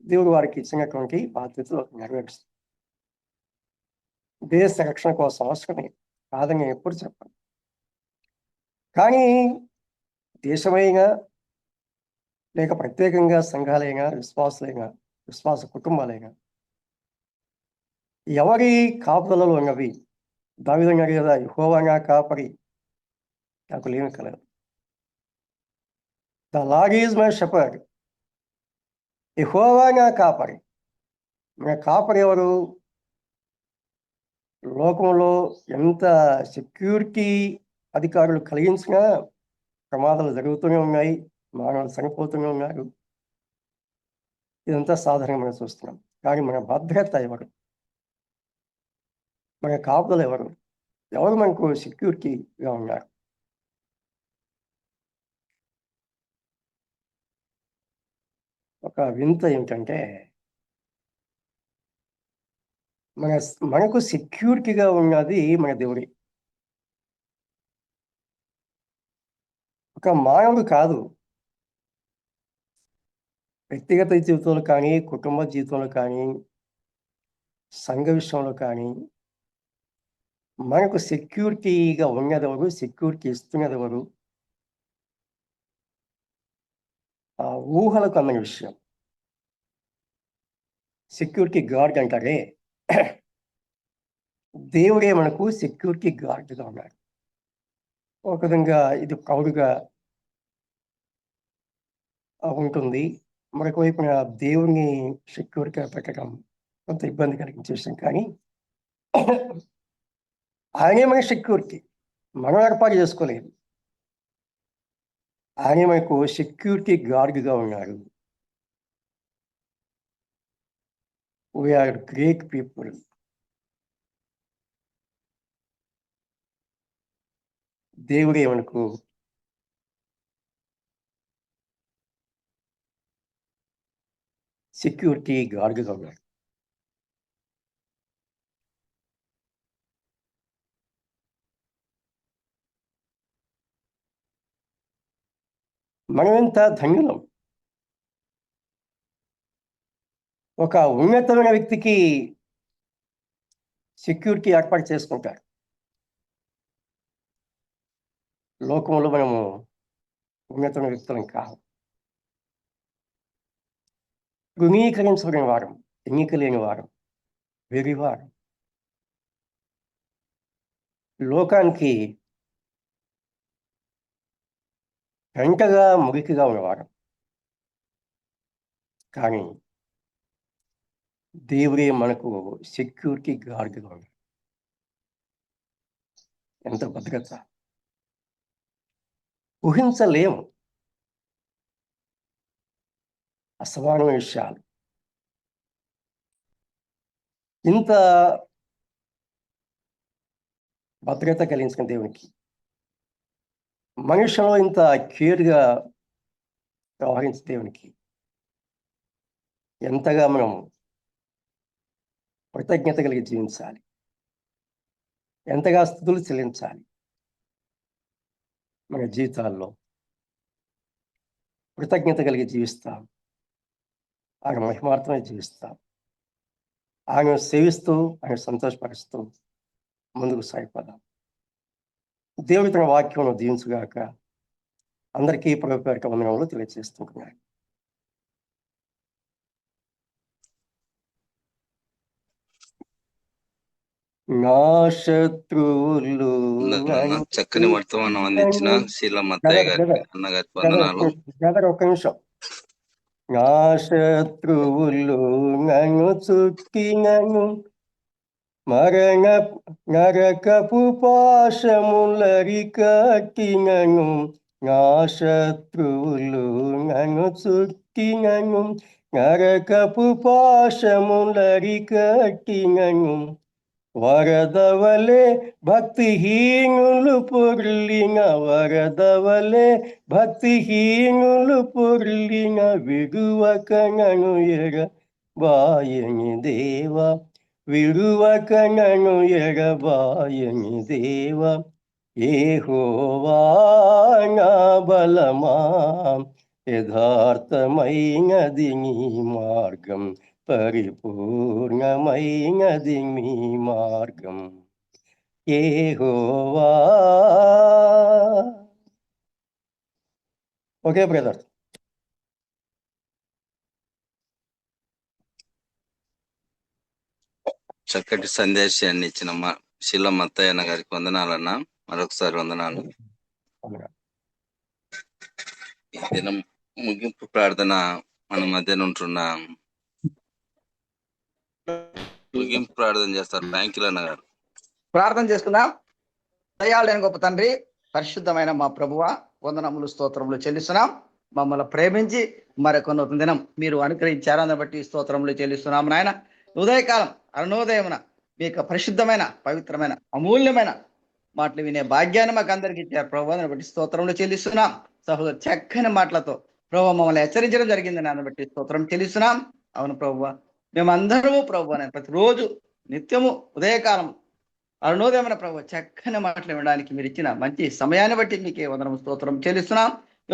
దేవుడు వారికి ఇచ్చినటువంటి బాధ్యతలు నెరవేరుస్తారు. దేశ రక్షణ కోసం అవసరమే, కాదని నేను ఎప్పుడు చెప్పను. కానీ దేశమైనా, లేక ప్రత్యేకంగా సంఘాలైనా, విశ్వాసులైనా, విశ్వాస కుటుంబాలైనా, ఎవరి కాపుదలలో ఉన్నవి? దావీదు కదా, యెహోవా నా కాపరి, నాకు లేమి కలదు. The lord is my shepherd, యెహోవా నా కాపరి. మన కాపరి ఎవరు? లోకంలో ఎంత సెక్యూరిటీ అధికారులు కలిగించినా ప్రమాదాలు జరుగుతూనే ఉన్నాయి, మానవులు చనిపోతూనే ఉన్నారు. ఇదంతా సాధారణంగా మనం చూస్తున్నాం. కానీ మన భద్రత ఎవరు? మన కాపుదలు ఎవరు? ఎవరు మనకు సెక్యూరిటీగా ఉన్నారు? ఒక వింత ఏమిటంటే, మనకు సెక్యూరిటీగా ఉన్నది మన దేవుడే, ఒక మానవుడు కాదు. వ్యక్తిగత జీవితంలో కానీ, కుటుంబ జీవితంలో కానీ, సంఘ విషయంలో కానీ మనకు సెక్యూరిటీగా ఉన్నది ఎవరు? సెక్యూరిటీ ఇస్తున్నది ఎవరు? ఆ ఊహలకు అన్న విషయం. సెక్యూరిటీ గార్డ్ అంటారే, దేవుడే మనకు సెక్యూరిటీ గార్డ్గా ఉన్నాడు. ఒక విధంగా ఇది ప్రౌడ్గా ఉంటుంది. మరొక వైపున దేవుని సెక్యూరిటీగా పెట్టడం కొంత ఇబ్బంది కలిగించే విషయం. కానీ ఆయనే మన సెక్యూరిటీ, మనం ఏర్పాటు చేసుకోలేదు. ఆయనే మనకు సెక్యూరిటీ గార్డ్గా ఉన్నాడు. We are great people. దేవుడే మనకు సెక్యూరిటీ గార్డ్గా ఉన్నాడు. మనమెంత ధన్యులం. ఒక ఉన్నతమైన వ్యక్తికి సెక్యూరిటీ ఏర్పాటు చేసుకుంటారు. లోకంలో మనము ఉన్నతమైన వ్యక్తులం కాదు. గుణీకరించబడిన వారు, ఎన్నిక లేని వారు, వెరివారు, లోకానికి వెంటగా మురికిగా ఉన్నవారు. కానీ దేవుడే మనకు సెక్యూరిటీ గార్డ్గా ఉన్నాడు. ఎంత భద్రత! ఊహించలేము అసమానమైన విషయాలు. ఇంత భద్రత కలిగించిన దేవునికి మనుషులో ఇంత కేర్గా వ్యవహరించే దేవునికి ఎంతగా మనం కృతజ్ఞత కలిగి జీవించాలి, ఎంతగా స్తుతులు చెల్లించాలి. మన జీవితాల్లో కృతజ్ఞత కలిగి జీవిస్తాం, ఆయన మహిమార్థమే జీవిస్తాం. ఆయన సేవిస్తూ, ఆయన సంతోషపరుస్తూ ముందుకు సాగిపోదాం. దేవుడి తన వాక్యం దీవించుగాక. అందరికీ ప్రభు పేరిట వందనములు తెలియజేస్తున్నాను. నా శత్రువులు చక్కని వర్తమానం అందించిన శీలమత్తయ్య గారికి, అన్నగారికి వందనాలు. ఒక నిమిషం. నా శత్రువులు నన్ను చుట్టినను, నరకపు పాశములరికట్టినను. నా శత్రువులు నన్ను చుట్టినను, నరకపు పాశములరికట్టినను వరదవలే భక్తిహీనులు పొర్లిన వరదవలే భక్తిహీనులు పొర్లిన విడువకనను ఎడబాయని దేవా విడువకనను ఎడబాయని దేవా యెహోవా నా బలమా యథార్థమైనది నీ మార్గం పరిపూర్ణమైనది నీ మార్గం యెహోవా. Okay brother. చక్కటి సందేశాన్ని ఇచ్చిన శీల మత్తయ్య గారికి వందనాలన్నా. మరొకసారి వందనాలు. ఈ దినం ముగింపు ప్రార్థన మన మధ్యన ఉంటున్న ముగింపు ప్రార్థన చేస్తారు బ్యాంకులు అన్న గారు. ప్రార్థన చేసుకుందాం. దయాళుడైన గొప్ప తండ్రి, పరిశుద్ధమైన మా ప్రభువ, వందనములు స్తోత్రములు చెల్లిస్తున్నాం. మమ్మల్ని ప్రేమించి మరొక నూతన దినం మీరు అనుగ్రహించారు, దాన్ని బట్టి స్తోత్రములు చెల్లిస్తున్నాం నాయన. ఉదయకాలం అరుణోదయమున మీ యొక్క పరిశుద్ధమైన పవిత్రమైన అమూల్యమైన మాటలు వినే భాగ్యాన్ని మాకు అందరికి ఇచ్చారు ప్రభు, దాన్ని బట్టి స్తోత్రములు చెల్లిస్తున్నాం. సహోదరు చక్కని మాటలతో ప్రభు మమ్మల్ని హెచ్చరించడం జరిగింది, దాన్ని బట్టి స్తోత్రం చెల్లిస్తున్నాం. అవును ప్రభువ, మేమందరము ప్రభు ప్రతిరోజు నిత్యము ఉదయకాలం అరుణోదయమైన ప్రభు చక్కని మాటలు వినడానికి మీరు ఇచ్చిన మంచి సమయాన్ని బట్టి మీకే వందనము స్తోత్రం చెల్లిస్తున్నాం.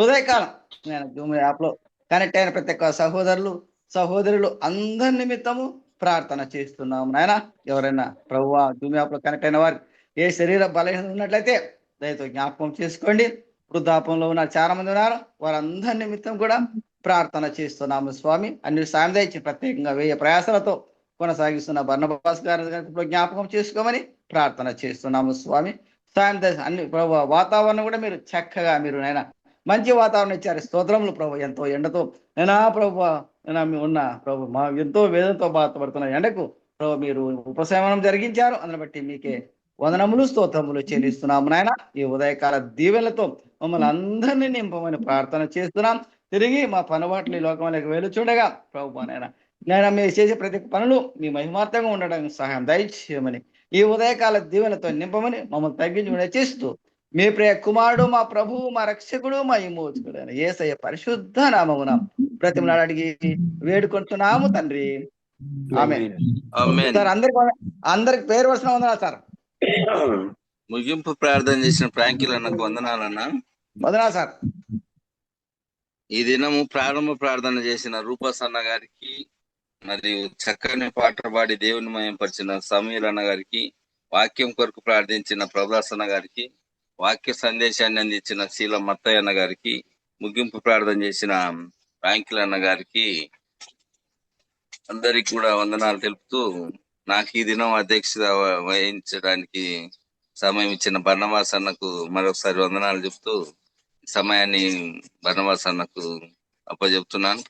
ఉదయకాలం నేను జూమ్ యాప్లో కనెక్ట్ అయిన ప్రతి ఒక్క సహోదరులు అందరి నిమిత్తము ప్రార్థన చేస్తున్నాము నాయన. ఎవరైనా ప్రభువా జూమ్ యాప్లో కనెక్ట్ అయిన వారు ఏ శరీర బలహీనత ఉన్నట్లయితే దయతో జ్ఞాపకం చేసుకోండి. వృద్ధాపంలో ఉన్న చాలా మంది ఉన్నారు, వారందరి నిమిత్తం కూడా ప్రార్థన చేస్తున్నాము స్వామి. అన్ని సాయం దయచి ప్రత్యేకంగా వేయ ప్రయాసాలతో కొనసాగిస్తున్న బర్నబాస్ గారి జ్ఞాపకం చేసుకోమని ప్రార్థన చేస్తున్నాము స్వామి. సాయం దయ అన్ని ప్రభు వాతావరణం కూడా మీరు చక్కగా మీరు నైనా మంచి వాతావరణం ఇచ్చారు. స్తోత్రములు ప్రభు. ఎంతో ఎండతో నేనా ప్రభు ఉన్న ప్రభు మా ఎంతో వేదంతో బాధపడుతున్న ఎండకు ప్రభు మీరు ఉపశమనం జరిగించారు, అందుని బట్టి మీకే వందనములు స్తోత్రములు చెల్లిస్తున్నాము నాయన. ఈ ఉదయకాల దీవెనలతో మమ్మల్ని అందరినీ నింపమని ప్రార్థన చేస్తున్నాం. తిరిగి మా పనుబాట్లు ఈ లోకంలోకి వెలుచుండగా ప్రభు నాయన మీరు చేసే ప్రతి పనులు మీ మహిమార్థంగా ఉండడానికి సహాయం దయచేయమని, ఈ ఉదయకాల దీవెనతో నింపమని మమ్మల్ని తగ్గించి చేస్తూ మీ ప్రియ కుమారుడు మా ప్రభువు మా రక్షకుడు మా విమోచకుడు అయిన యేసయ్య పరిశుద్ధ నామమున బ్రతిమలాడి అడిగి వేడుకుంటున్నాము తండ్రి, ఆమేన్. సార్ అందరికి పేరు వరుసన వందనాలు సార్. ముగింపు ప్రార్థన చేసిన ఫ్రాంకిల్ అన్నకు వందనాలన్నా. వందనాలు సార్. ఈ దినము ప్రారంభ ప్రార్థన చేసిన రూపస్ అన్న గారికి, మరియు చక్కని పాట పాడి దేవుని మయంపరిచిన సమీర్ అన్న గారికి, వాక్యం కొరకు ప్రార్థించిన ప్రభాస్ అన్న గారికి, వాక్య సందేశాన్ని అందించిన శీల మత్తయ్య అన్న గారికి, ముగింపు ప్రార్థన చేసిన ఫ్రాంకిల్ అన్న గారికి అందరికి కూడా వందనాలు తెలుపుతూ, నాకు ఈ దినం అధ్యక్షత వహించడానికి సమయం ఇచ్చిన బర్నబాస్ అన్నకు మరొకసారి వందనాలు చెప్తూ సమయాన్ని బర్నబాస్ అన్నకు అప్పచెప్తున్నాను.